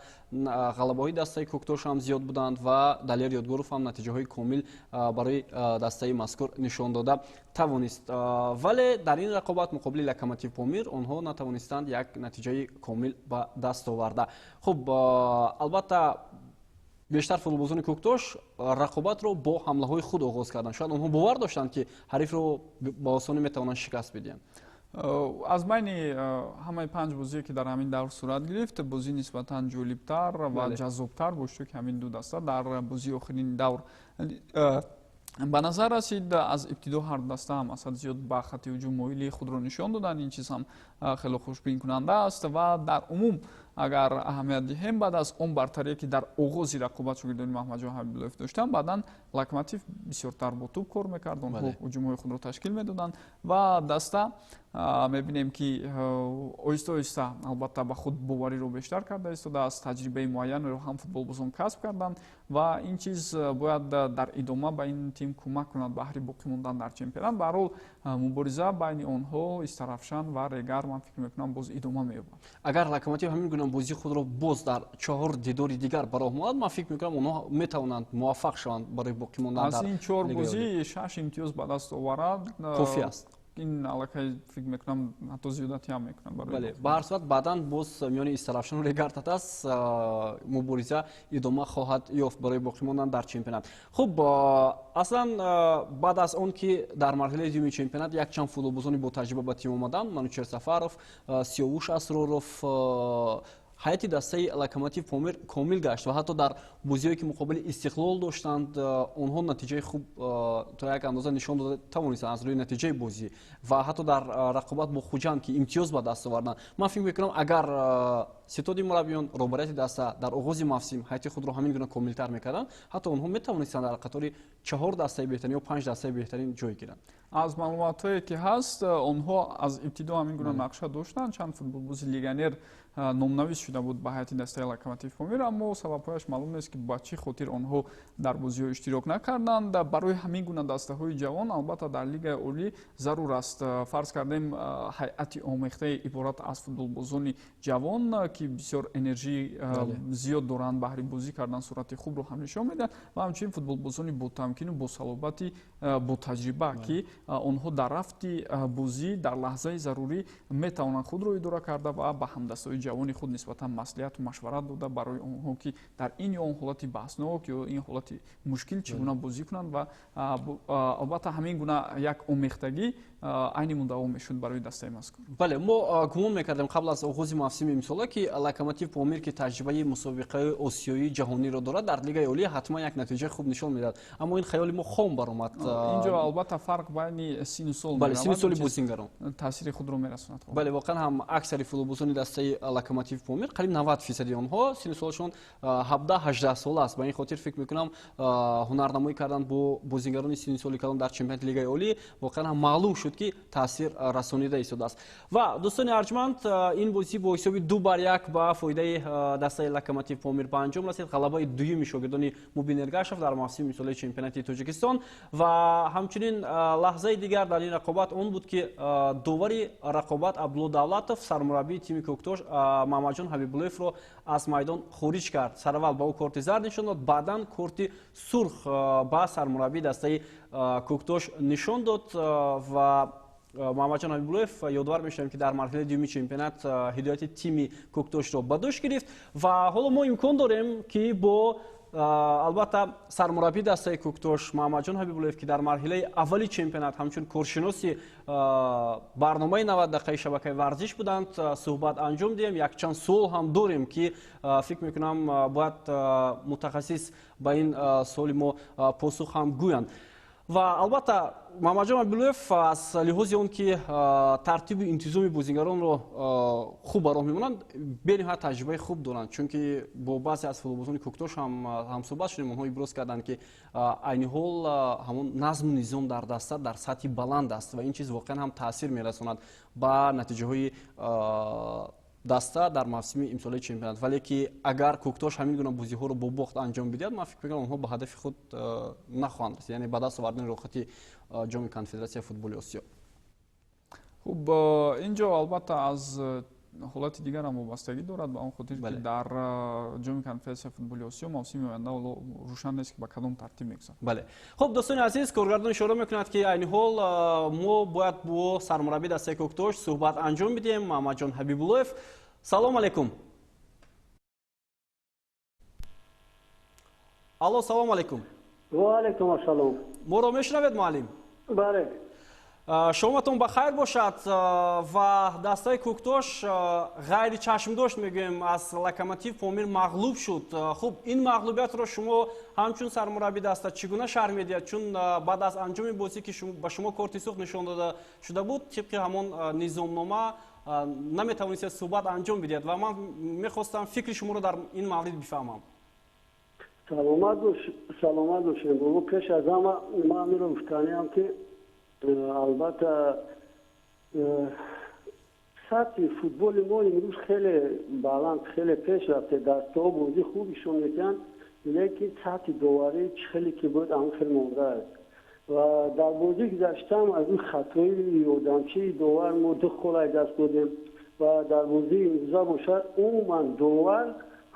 غلبه‌های دسته کوکتوش هم زیاد بودند و دالر یودگوروف هم نتیجه‌های کامل برای دسته مذکور نشان داده توانست. ولی در این رقابت مقابل لوکوموتیو پامیر آنها نتوانستند یک نتیجه کامل به دست آورده. خب البته بیشتر فوتبالبازان کوکتوش رقابت رو با حمله‌های خود آغاز کردند. شاید آنها باور داشتند که حریف رو با آسانی میتوانند شکست بدهند. از بین همه پنج بازی که در همین دور صورت گرفت بازی نسبتاً جالب‌تر و جذاب‌تر بود که همین دو دسته در بازی آخرین دور به نظر رسید. از ابتدا هر دسته هم اصلا زیاد به خط هجوم مایلی خود را نشان دادن. این چیز هم خیلی خوشبین کننده است و در عموم اگر اهمیت دهیم بعد از اون برتری که در آغاز رقابت شاگردان محمدجان حبیب‌اللهیف داشتن بعداً لوکوموتیو بسیارتر با توپ کار میکرد. اونها هجوم‌های خود را تشکیل میدادن و دسته میبینیم که آهسته آهسته البته به خود باوری رو بیشتر کرده است و از تجربه معین رو هم فوتبالبازان کسب کردند و این چیز باید در ادامه به این تیم کمک کند بهر باقی موندن در چمپیونات. برای مبارزه بین آنها استرافشان و ریگر من فکر میکنم باز ادامه می‌یابد. اگر لوکوموتیو همین گونه بازی خود را باز در 4 دیدار دیگر برای آورد من فکر میکنم آنها میتوانند موفق شوند برای باقی موندن در از این 4 بازی 6 امتیاز به دست آورد کافی است. این علاقه فکر میکنم حتی زیادتی هم میکنم برای بله به هر صورت بعداً باز میان استرافشان و ریگر است مبارزه ادامه خواهد یافت برای باقی ماندن در چمپیونات. خب اصلا بعد از اون که در مرحله دوم چمپیونات یک چند فوتبالبازان با تجربه به تیم آمدند، منوچهر سفرов، سیاوش اسرارов ҳайати дастаи Локомотив Помир комил гашт ва ҳатто дар бозиҳое ки муқобили Истиқлол доштанд онҳо натиҷаи хуб то як андоза нишон дода тавонистанд аз рӯи натиҷаи бозӣ ва ҳатто дар рақобат бо Хуҷанд ки имтиёз ба даст оварданд. Ман фикр мекунам агар ситоди мураббиён робарияти даста дар оғози мавсим ҳайати худро ҳамин гуна комилтар мекарданд, ҳатто онҳо метавонистанд дар қатори 4 дастаи беҳтарин ё 5 дастаи беҳтарин ҷой гиранд. аз маълумотое ки ҳаст онҳо аз ибтидо ҳамин гуна нақша доштанд. Чанд футболбози легионер номнавис шуда буд ба ҳайати дастаи Локомотив Помир, аммо сабабҳояш маълум нест ки ба чӣ хотир онҳо дар бозиҳо иштирок накарданд. Барои ҳамин гуна дастаҳои ҷавон албатта дар лигаи олӣ зарур аст. Фарз кардем ҳайати омехтаи иборат аз футболбозони ҷавон ки бисёр энержии зиёд доранд, баҳри бозӣ кардан сурати хубро ҳам нишон медиҳанд ва ҳамчунин футболбозони ботамкину босалобати ботаҷриба ки онҳо дар рафти бозӣ дар лаҳзаи зарурӣ метавонанд худро идора карда ва ба ҳамдастаҳои ҷавони худ нисбатан маслиҳату машварат дода барои онҳо ки дар ин ё он ҳолати баҳснок ё ин ҳолати мушкил чӣ гуна бозӣ кунанд ва албатта ҳамин гуна як омехтагӣ айни муддао мешуд барои дастаи мазкур. бале мо гумон мекардем қабл аз оғози мавсими имсола ки Локомотив Помир ки таҷрибаи мусобиқаи осиёии ҷаҳониро дорад дар лигаи олӣ ҳатман як натиҷаи хуб нишон медиҳад, аммо ин хаёли мо хом баромад. инҷо албатта фарқ байни сину сол бале сину соли бозингарон таъсири худро мерасонад. бале воқеан ҳам аксари футболбозони дастаи Локомотив Помир қариб 90% онҳо сину солшон 17-18 сол аст. Ба ин хотир фикр мекунам ҳунарнамоӣ кардан бо бозингарони сину соли калон дар чемпионати лигаи олӣ воқеан ҳам маълум шуд ки таъсир расонида истодааст. ва дӯстони арҷманд, ин бозӣ бо ҳисоби 2-1 ба фоидаи дастаи Локомотив Помир ба анҷом расид. ғалабаи дуюми шогирдони Мубин Эргашев дар мавсими имсолаи чемпионати Тоҷикистон ва ҳамчунин лаҳзаи дигар дар ин рақобат он буд ки довари рақобат Абдулло Давлатов сармураббии тими Коктош Маҳмадҷон Ҳабибуллоевро аз майдон хориҷ кард. Сараввал ба ӯ корти зард нишон дод, баъдан корти сурх ба сармураббии дастаи Коктош нишон дод ва Маҳмадҷон Ҳабибуллоев ёдовар мешавем ки дар марҳилаи дуюми чемпионат ҳидояти тими Коктошро ба дӯш гирифт ва ҳоло мо имкон дорем ки бо албатта сармураббии дастаи Коктош Маҳмадҷон Ҳабибуллоев ки дар марҳилаи аввали чемпионат ҳамчун коршиноси барномаи 90 дақиқаи шабакаи варзиш буданд суҳбат анҷом диҳем. Якчанд суол ҳам дорем ки фикр мекунам бояд мутахассис ба ин суоли мо посух ҳам гӯянд. ва албатта Маҳмадҷон Ҳабибуллоев аз лиҳози он ки тартиби интизоми бозингаронро хуб ба роҳ мемонанд, бениҳоят таҷрибаи хуб доранд, чунки бо баъзе аз футболбозони Коктош ҳамсӯҳбат шудем. онҳо иброз карданд ки айни ҳол ҳамон назму низом дар даста дар сатҳи баланд аст ва ин чиз воқеан ҳам таъсир мерасонад ба натиҷаҳои даста дар мавсими имсолаи чемпионат. вале ки агар Коктош ҳамин гуна бозиҳоро бо бохт анҷом бидиҳад, ман фикр мекунам онҳо ба ҳадафи худ нахоҳанд расид, яъне ба даст овардани роҳхати ҷоми конфедератсияи футболи Осиё. хуб инҷо албатта аз ҳолати дигар ҳам вобастагӣ дорад ба он хотир ки дар ҷоми конфедератсияи футболи Осиё мавсими оянда рӯшан нест ки ба кадом тартиб мегузарад. бале хуб дӯстони азиз, коргардон ишора мекунад ки айни ҳол мо бояд бо сармураббии дастаи Коктош суҳбат анҷом бидиҳем. Маҳмадҷон Ҳабибуллоев, салом алейкум. алло, салом алейкум. ва алейкум ассалом. моро мешунавед муаллим? бале. шоматон ба хайр бошад ва дастаи Коктош ғайри чашмдошт мегӯем аз Локомотив Помир мағлуб шуд. хуб ин мағлубиятро шумо ҳамчун сармураббии даста чӣ гуна шарҳ медиҳад, чун баъд аз анҷоми бозӣ ки ба шумо корти сух нишон дода шуда буд, тибқи ҳамон низомнома наметавонистед суҳбат анҷом бидиҳад ва ман мехостам фикри шуморо дар ин маврид бифаҳмам. саломат бошед. бо пеш аз ҳама ман меро гуфтаниам ки албатта сатҳи футболи мо имрӯз хеле баланд, хеле пеш рафте. дастаҳо бозӣ хуб ишон мекунанд, лекин сатҳи доварӣ чӣ хеле ки буд ҳам хеле мондааст. ва дар бозӣ гузаштам аз ин хатои одамчии довар мо 2 холай даст додем ва дар бозии имрӯза бошад умуман довар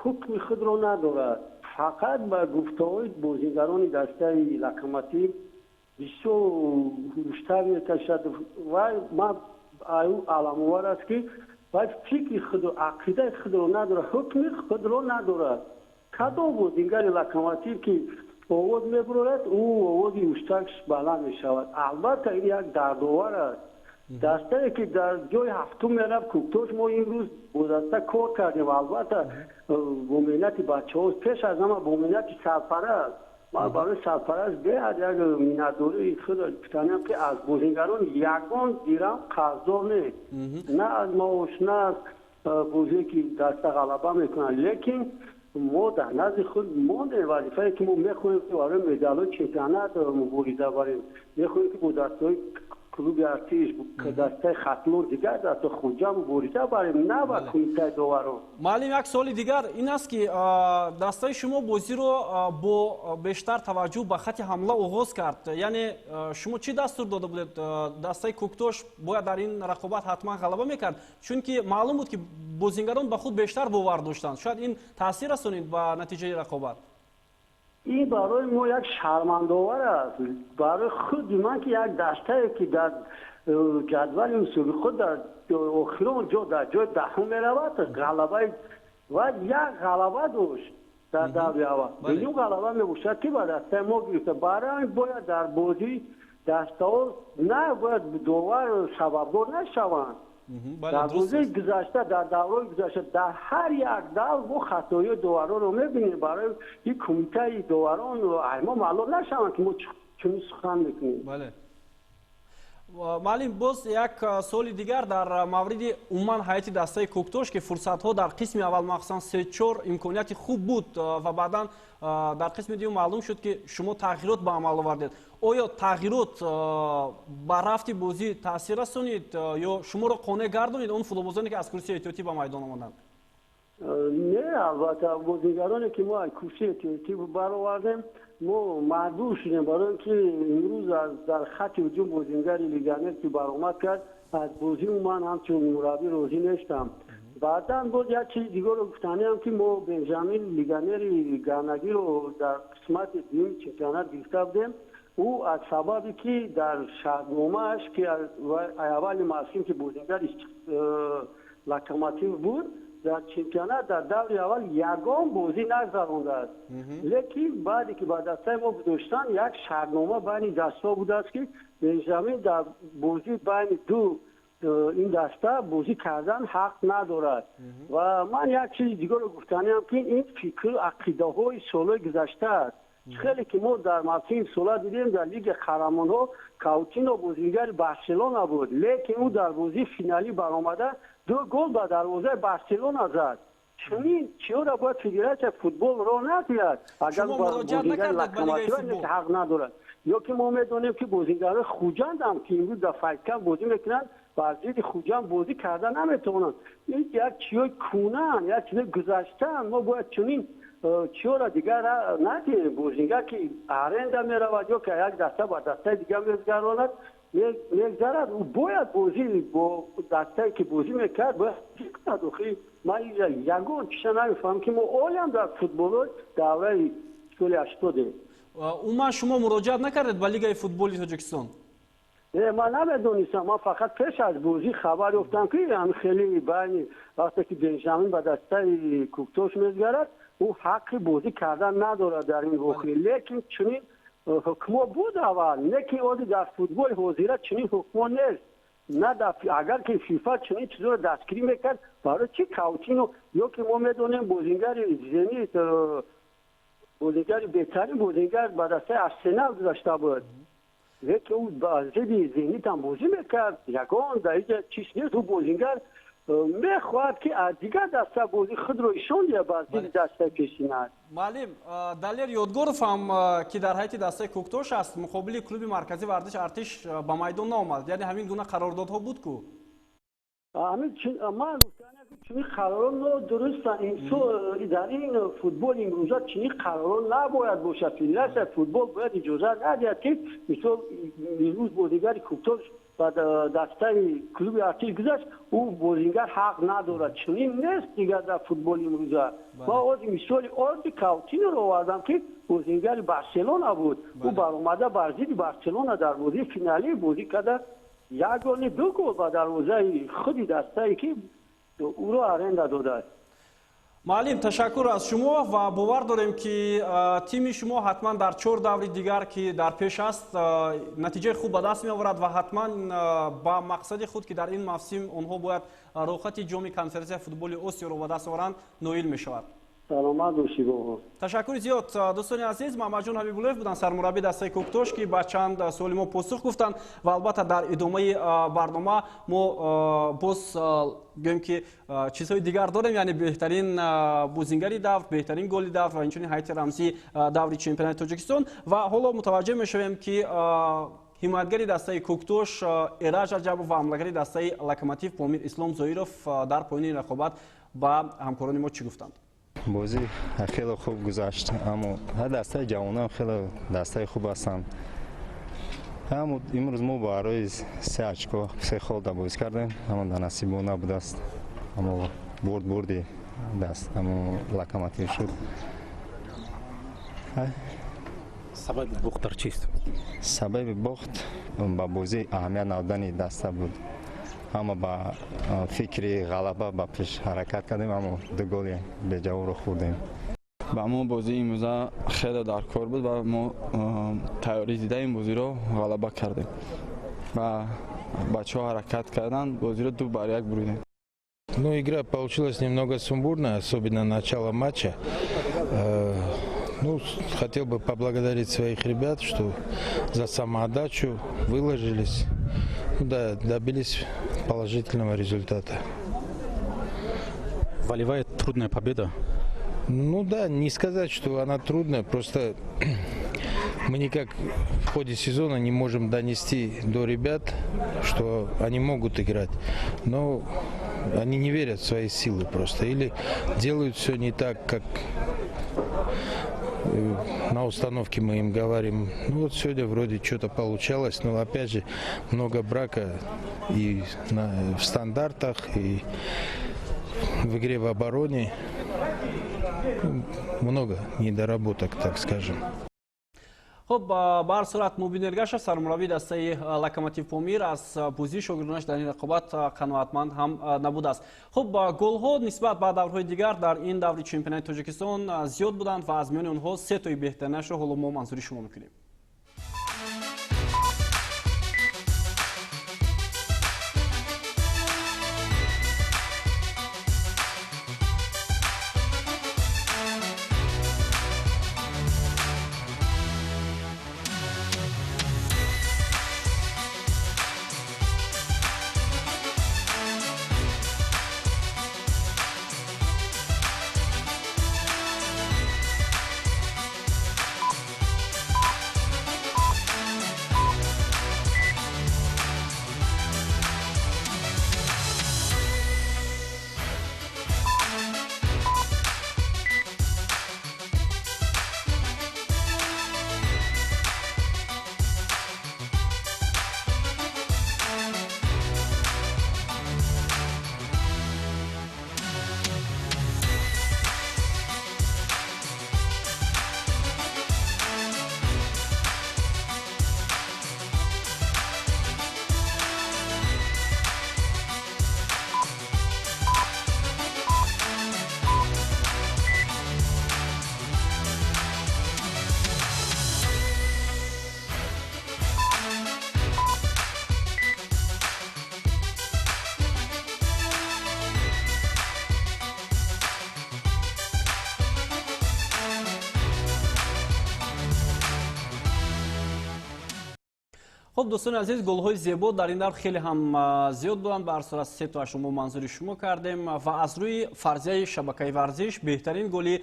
ҳукми худро надорад. фақат ба гуфтаҳои бозингарони дастаи Локомотив бисёр хуштар мекашад ва ман аламовар аст ки باید فکر خود عقیده خود رو نداره، حکم خود رو نداره. کدام بود دیگر لکماتی که آواز میبرد او آواز اوشتاکش بلند میشود. البته این یک دردآور است. دسته که در جای هفتم میرفت کوکتوش ما امروز گذشته کار کردیم البته با منت بچه ها پیش از همه با منت سرپرست ما برای سرپرست بیاد یک مینتداری خود بتانیم که از بازیگران یگان دیرم قرضدار نیست نه از ماوش نه از بازی که دست غلبه میکنن لیکن ما در نزد خود مانده وظیفه که ما میخوایم که برای مدال چمپیونات مبارزه بریم میخوایم که با دستای کلوب ارتش که دسته خطلون دیگر دست خوجا مبارزه بریم نه با کمیته داوران. معلم یک سوال دیگر این است که دسته شما بازی رو با بیشتر توجه به خط حمله آغاز کرد یعنی شما چی دستور داده بودید دسته کوکتوش باید در این رقابت حتما غلبه میکرد چون که معلوم بود که بازیگران به خود بیشتر باور داشتند شاید این تاثیر رسونید به نتیجه رقابت. این برای ما یک شرمندآور است برای خود من که یک دسته که در جدول اصولی خود در آخرین جا در جای دهم میرود غلبه و یک غلبه داشت در دوره اول بدون غلبه میباشد که با دسته ما گرفته برای باید در بازی دسته ها نه باید داور سببدار نشوند در روزه گذشته در دوره گذشته در هر یک دور ما خطای داوران رو میبینیم برای این کمیته داوران ما معلوم نشوند که ما چون سخن میکنیم. بله معلم باز یک سوال دیگر در مورد عموما هیئت دسته کوکتوش که فرصت ها در قسم اول مخصوصا 3-4 امکانیت خوب بود و بعدا در قسم دوم معلوم شد که شما تغییرات به عمل آوردید آیا تغییرات بر رفت بازی تاثیر رسونید یا شما را قانع گردانید اون فوتبالبازانی که از کرسی احتیاطی به میدان آمدند؟ نه البته بازیگرانی که ما از کرسی احتیاطی برآوردیم ما مجبور شدیم برای اینکه امروز در خط هجوم بازیگر لیگانر که برآمد کرد از بازی من همچون مربی راضی نیستم. بعدا باز یک چیز دیگر رو گفتنیم که ما بنجامین لیگانر گانگی رو در قسمت دوم چمپیونات گرفته بودیم او از سببی که در شرطنامه‌اش که اول موسم که بازیگر لوکوموتیو بود در چمپیونات در دور اول یگان بازی نگذرانده است لیکن بعدی که با دسته ما گذاشتن یک شرطنامه بین دستا بوده است که بنجامین در بازی بین دو این دسته بازی کردن حق ندارد و من یک چیز دیگر رو گفتنیم که این فکر عقیده های سال گذشته است خیلی که ما در موسم سال دیدیم در لیگ قهرمان ها کاوتینو بازیگر بارسلونا بود لیکن او در بازی فینالی برآمده 2 گل به دروازه بارسلونا زد چرا باید فدراسیون فوتبال را ندهد اگر بازیگر لوکوموتیو حق ندارد یا که ما میدونیم که بازیگران خوجند هم که امروز در فایکا بازی میکنن بر ضد خوجند بازی کردن نمیتونن این یک چیز کونن یک چیز گذشتن ما باید چنین چرا دیگر ندیم بازیگر که آرنده میرود یا که یک دسته با دسته دیگر میگذراند میگذرد او باید بازی با دسته که بازی میکرد باید تدخی من یگان چیزا نمیفهم که ما آلیم در فوتبال دوره سال 80 اوما شما مراجعت نکردید به لیگ فوتبال تاجیکستان؟ من نمیدونستم من فقط پیش از بازی خبر یافتم که هم خیلی بین وقتی که بنجامین به دسته کوکتوش میگذرد او حق بازی کردن نداره در این واقعه لیکن چنین حکما بود اول نه که در فوتبال حاضره چنین حکما نیست نه اگر که فیفا چنین چیزا رو دستگیری میکرد برای چی کاوتینو یا که ما میدونیم بازیگر زنیت بازیگر بهترین بازیگر به دسته آرسنال گذاشته بود لیکن او با ضد زنیت هم بازی میکرد یگان در اینجا چیز نیست او بازیگر میخواهد که از دیگر دسته بازی خود رو ایشون یا با ضد دسته کشیند. معلم دلیر یادگورف هم که در هیئت دسته کوکتوش است مقابل کلوب مرکزی ورزش ارتش به میدان نآمد یعنی همین گونه قراردادها بود کو همین من چنین قراران درست در این فوتبال امروزه چنین قراران نباید باشد فدراسیون فوتبال باید اجازه ندهد که مثل امروز بازیگر کوکتوش و دسته کلوب ارتش گذشت او بازیگر حق ندارد چنین نیست دیگر در فوتبال امروزه ما از مثال آردی کاوتینو رو آوردم که بازیگر بارسلونا بود او برآمده بر ضد بارسلونا در بازی فینالی بازی کرده یگانه 2 گل به دروازه خودی دسته که او رو آرنده داده است. معلم تشکر از شما و باور داریم که تیم شما حتما در 4 دور دیگر که در پیش است نتیجه خوب به دست می آورد و حتما با مقصد خود که در این موسم آنها باید رخصت جام کنفرانسی فوتبال آسیا را به دست آورند نویل می شود. سلامت باشی بابا. تشکر زیاد دوستان عزیز. محمد جان حبیب‌الله بودن سرمربی دسته کوکتوش که با چند سوال ما پاسخ گفتند و البته در ادامه برنامه ما باز گویم که چیزهای دیگر داریم، یعنی بهترین بازیگری دور، بهترین گل دور و اینچنین هیئت رمزی دور چمپیونات تاجیکستان و حالا متوجه میشویم که حمایتگری دسته کوکتوش ایرج رجب و حملهگری دسته لوکوموتیو پامیر اسلام زویروف در پایان رقابت با همکاران ما چی گفتند؟ بازی خیلی خوب گذشت، اما دسته جوانان خیلی دسته خوب هستند. اما امروز ما برای 3 اچکو 3 خالد بازی کردیم، اما در نصیب ما نبود است. اما بردی دست، اما لوکوموتیو شد. سبب باخت چیست؟ سبب باخت با بازی اهمیت ندادن دسته بود. اما با فکری غلبه با پیش حرکت کردیم، اما 2 گل به جا رو خوردیم. با ما بازی امروز خیلی در کار بود و ما تیاری دیده این بازی رو غلبه کردیم و بچه‌ها حرکت کردن، بازی رو 2-1 بردیم. Ну, игра получилась немного сумбурная, особенно начало матча. Ну, хотел бы поблагодарить своих ребят, что за самоотдачу выложились, да, добились положительного результата. Волевая трудная победа. Ну да, не сказать, что она трудная, просто мы никак в ходе сезона не можем донести до ребят, что они могут играть, но они не верят в свои силы просто, или делают все не так, как на установке мы им говорим. Ну вот сегодня вроде что-то получалось, но опять же много брака и в стандартах, и в игре в обороне. Много недоработок, так скажем. خب به هر صورت مبین گشت سرمربی دسته لوکوموتیو پامیر از بازی شاگردانش در این رقابت قناعتمند هم نبوده است. خب گل ها نسبت به دورهای دیگر در این دور چمپیونات تاجیکستان زیاد بودند و از میان آنها 3 تای بهترینش رو حالا ما منظوری شما میکنیم. خب دوستان عزیز، گل‌های زیبا در این دور خیلی هم زیاد بودند. به هر صورت 3 تا شما منظوری شما کردیم و از روی فرضیه شبکه ورزش بهترین گلی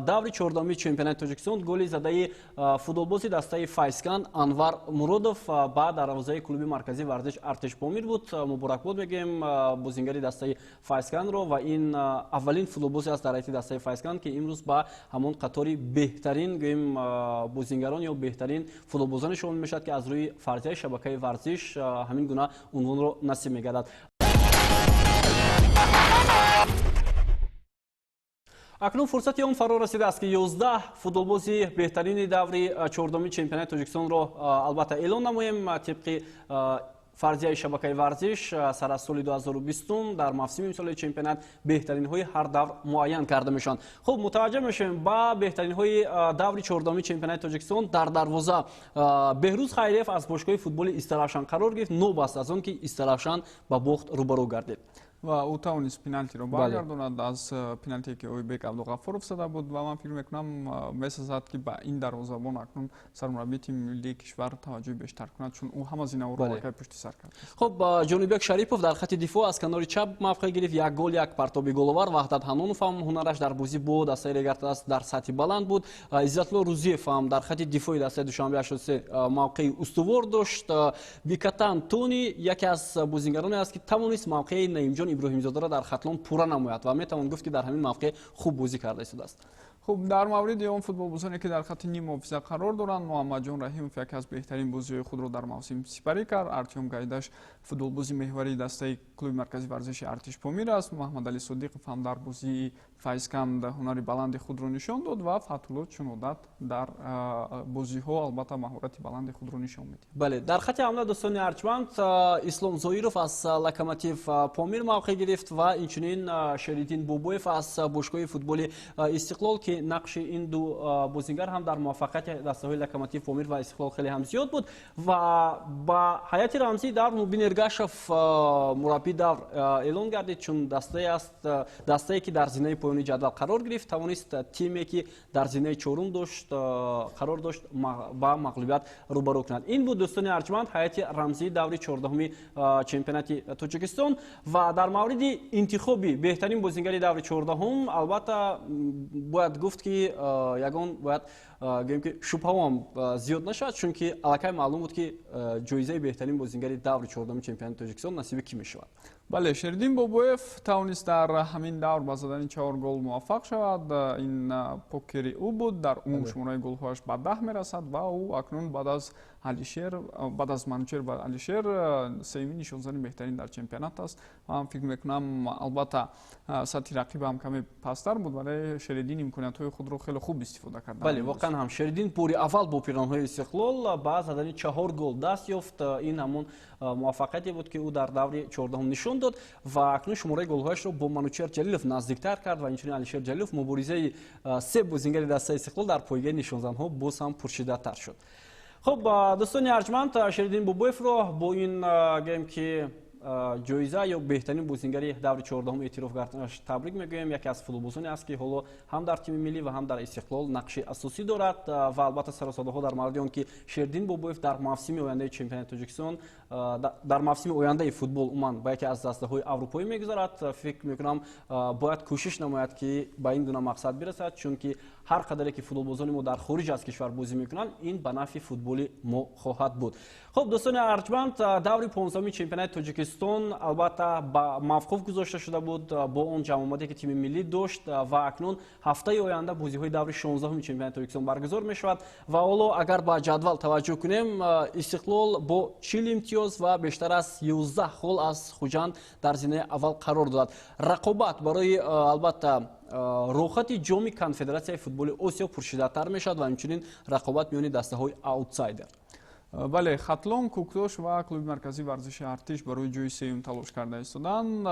دور 14 چمپیونات تاجیکستان گلی زده فوتبالباز دسته فایسکان انور مرودوف با دروازه کلوب مرکزی ورزش ارتش پامیر بود. مبارکباد میگیم بازیگری دسته فایسکان رو و این اولین فوتبالبازی است در حیط دسته فایسکان که امروز با همون قطاری بهترین گویم بازیگران یا بهترین فوتبالبازان شامل میشد که از روی فرضیه شبکه ورزش همین گونه عنوان رو نصیب میگردد. اکنون فرصت اون فرا رسیده است که 11 فوتبالبازی بهترین دوری 14 چمپیونات تاجیکستان رو البته اعلان نماییم طبق фарзияи шабакаи варзиш сар аз соли 2020 дар мавсими имсолии чемпионат беҳтаринҳои ҳар давр муайян карда мешаванд. Хуб, мутаваҷҷеҳ мешавем ба беҳтаринҳои даври 14-уми чемпионати Тоҷикистон. Дар дарвоза Беҳрӯз Хайриев аз бошгоҳи футболи Истаравшан қарор гирифт, нобаст аз он ки Истаравшан ба бохт рӯбарӯ гардид. ва ӯ тавонист пеналтиро баргардонад аз пеналтие ки Ойбек Абдуғафуров зада буд ва ман фикр мекунам месазад ки ба ин дарвозабон акнун сармураббии тими миллии кишвар таваҷҷӯҳи бештар кунад, чун ӯ ҳама зинаҳоро вақеъ пушти сар кард. Хуб, ҷонибек Шарипов дар хати дифоъ аз канори чап мавқеъ гирифт, як гол, як партоби головар. Ваҳдат Ҳанонов ҳам ҳунараш дар бозӣ бо дастаи Регартадаст дар сатҳи баланд буд. Иззатло Рӯзиев ҳам дар хати дифоъи дастаи Душанбе 83 мавқеи устувор дошт. Бикатан Тони яке аз бозингароне аст ки тавонист мавқеи Наимҷон Иброҳимзодара дар хатлон пурра намояд ва метавон гуфт ки дар ҳамин мавқеъ хуб бозӣ карда истодааст. хуб, дар мавриди он футболбозоне ки дар хати ним муҳофиза қарор доранд, Муҳаммадҷон Раҳимов яке аз беҳтарин бозиҳои худро дар мавсим сипарӣ кард. Артём Гайдаш футболбози меҳварии дастаи клуби марказии варзиши Артиш Помир аст. Муҳаммадалӣ Содиқов ҳам дар бозии Файзканд ҳунари баланди худро нишон дод ва Фатҳулло Чунодат дар бозиҳо албатта маҳорати баланди худро нишон медиҳад. Бале, дар хати ҳамла дӯстони арҷманд Ислом Зоиров аз Локомотив Помир мавқеъ гирифт ва инчунин Шеридин Бобоев аз бошгоҳи футболи Истиқлол ки нақши ин ду бозингар ҳам дар муваффақияти дастаҳои Локомотив Помир ва Истиқлол хеле ҳам зиёд буд ва ба ҳайати рамзии давр Мубин Эргашев мураббии давр эълон гардид, чун дастае ки дар зинаи поёни ҷадвал қарор гирифт, тавонист тиме ки дар зинаи чорум қарор дошт ба мағлубият рӯбарӯ кунад. Ин буд дӯстони арҷманд ҳайати рамзии даври 14-уми чемпионати Тоҷикистон. Ва дар мавриди интихоби беҳтарин бозингари даври 14-ум албатта бояд гуфт ки ягон бояд гӯем ки шубҳаам зиёд нашавад, чунки аллакай маълум буд ки ҷоизаи беҳтарин бозингари даври 14-уми чемпионати Тоҷикистон насиби кӣ мешавад. бале, Шеридин Бобоев тавонист дар ҳамин давр ба задани 4 гол муваффақ шавад. ин покери ӯ буд, дар умум шумораи голҳояш ба 10 мерасад ва ӯ акнун баъд аз Манучер ва Алишер сеюмин нишонзани беҳтарин дар чемпионат аст. ман фикр мекунам албатта сатҳи рақибам каме пасттар буд, вале Шеридин имкониятҳои худро хеле хуб истифода кард. бале, воқеан ҳам Шеридин бори аввал бо пиронҳои Истиқлол ба задани 4 гол даст ёфт. ин ҳамон муваффақияте буд ки ӯ дар даври 14-ум нишон дод ва акнун шумораи голҳояшро бо Манучер Ҷалилов наздиктар кард ва инчунин Алишер Ҷалилов муборизаи се бозингари дастаи Истиқлол дар пойгаи нишонзанҳо боз ҳам пуршидатар шуд. хуб, дӯстони арҷманд, Шеридин Бобоевро бо ин гӯем ки ҷоиза ё беҳтарин бозингари даври 14-ум эътироф карданаш табрик мегӯем. яке аз футболбозоне аст ки ҳоло ҳам дар тими миллӣ ва ҳам дар Истиқлол нақши асосӣ дорад ва албатта саросадаҳо дар мавриди он ки Шеридин Бобоев дар мавсими ояндаи чемпионати Тоҷикистон дар мавсими ояндаи футбол умуман ба яке аз дастаҳои аврупоӣ мегузарад. фикр мекунам бояд кӯшиш намояд ки ба ин гуна мақсад бирасад, чунки ҳар қадаре ки футболбозони мо дар хориҷ аз кишвар бозӣ мекунанд, ин ба нафъи футболи мо хоҳад буд. хуб, дӯстони арҷманд, даври 15-уми чемпионати Тоҷикистон албатта ба мавқуф гузошта шуда буд бо он ҷамъомаде ки тими миллӣ дошт ва акнун ҳафтаи оянда бозиҳои даври 16-уми чемпионати Тоҷикистон баргузор мешавад ва ҳоло агар ба ҷадвал таваҷҷӯҳ кунем, Истиқлол бо 40 имтиёз ва бештар аз 11 гол аз Хуҷанд дар зинаи аввал қарор додад. Рақобат барои албатта рохати ҷоми конфедератсияи футболи Осиё пуршидатар мешавад ва инчунин рақобат миёни дастаҳои аутсайдер. бале, Хатлон, Куктош ва клуби марказии варзиши Артиш барои ҷои сеюм талош карда истоданд.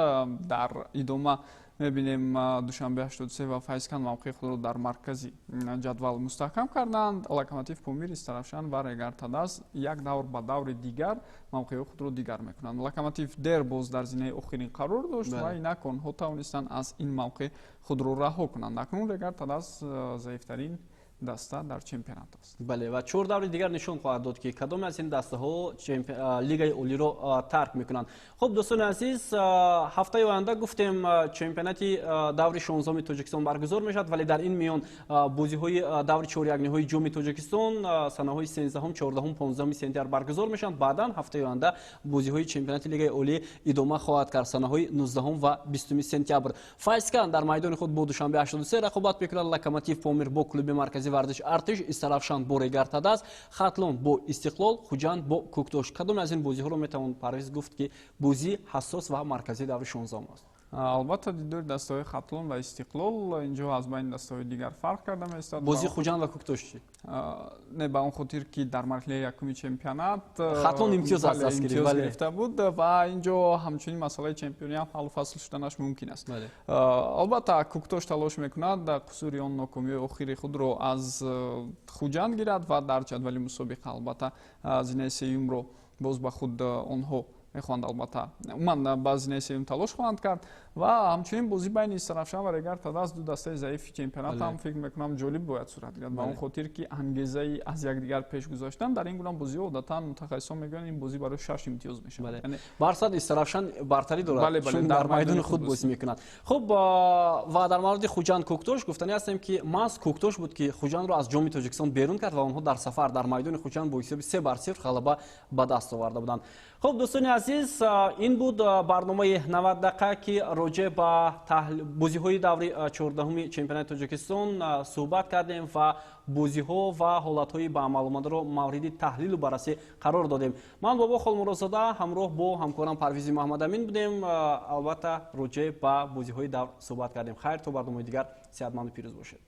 дар идома мебинем Душанбе 83 ва Файзканд мавқеи худро дар маркази ҷадвал мустаҳкам карданд. Локомотив Помир, Истаравшан ва Регартадаст як давр ба даври дигар мавқеи худро дигар мекунанд. Локомотив дер боз дар зинаи охирин қарор дошт ва инак онҳо тавонистанд аз ин мавқеъ худро раҳо кунанд. акнун Регартадаст заифтарин даста дар чемпионат аст. бале, ва 4 даври дигар нишон хоҳад дод ки кадоме аз ин дастаҳо лигаи олиро тарк мекунанд. хуб, дӯстони азиз, ҳафтаи оянда гуфтем чемпионати даври 16-уми Тоҷикистон баргузор мешавад, вале дар ин миён бозиҳои даври чорягниҳои ҷоми Тоҷикистон санаҳои 13-ум, 14-ум, 15-уми сентябр баргузор мешаванд. баъдан ҳафтаи оянда бозиҳои чемпионати лигаи олӣ идома хоҳад кард санаҳои 19-ум ва 20-уми сентябр. Файзканд дар майдони худ бо Душанбе 83 рақобат мекунад. Локомотив Помир бо клуби марказии варзиш Артиш, Истаравшан бо Регартадаст, Хатлон бо Истиқлол, Хуҷанд бо Куктош. кадоме аз ин бозиҳоро метавон парвез гуфт ки бозии ҳассос ва марказии даври 16-ум аст? албатта дидори дастаҳои хатлон ва истиқлол инҷо аз байни дастаҳои дигар фарқ карда меистад. бозии хуҷанд ва куктош чӣ? Не ба он хотир ки дар марҳилаи якуми чемпионат хатлон имтиёз аст дастгирифт, имтиёз гирифта буд ва инҷо ҳамчунин масъалаи чемпионӣ ҳам ҳаллу фасл шуданаш мумкин аст. Албатта куктош талош мекунад қусури он нокомиёи охири худро аз хуҷанд гирад ва дар ҷадвали мусобиқа албатта зинаи сеюмро боз ба худ онҳо мехоҳанд албатта умуман ба зинаи сеюм талош хоҳанд кард ва ҳамчунин бозӣ байни Сарафшан ва Регар Тадас ду дастаи заифи чемпионат ҳам фикр мекунам ҷолиб бояд сурат гирад ба он хотир ки ангезаи аз якдигар пеш гузоштан дар ин гуна бозиҳо одатан мутахассисон мегӯянд ин бозӣ барои 6 имтиёз мешавад. барсад Сарафшан бартарӣ дорад чун дар майдони худ бозӣ мекунад. Хуб ва дар мавриди Хуҷанд Куктош гуфтанӣ ҳастем ки маҳз Куктош буд ки Хуҷандро аз ҷоми Тоҷикистон берун кард ва онҳо дар сафар дар майдони Хуҷанд бо ҳисоби 3-0 ғалаба ба даст оварда буданд. Хуб дӯстони азиз, ин буд барномаи 90 дақиқа ки роҷеъ ба бозиҳои даври 14-уми чемпионати Тоҷикистон суҳбат кардем ва бозиҳо ва ҳолатҳои ба амал омадаро мавриди таҳлилу баррасӣ қарор додем. Ман Бобо Холмуродзода ҳамроҳ бо ҳамкорам Парвизи Муҳаммадамин будем. Албатта роҷеъ ба бозиҳои давр суҳбат кардем. Хайр, то барномаи дигар сеҳатманду пирӯз бошед.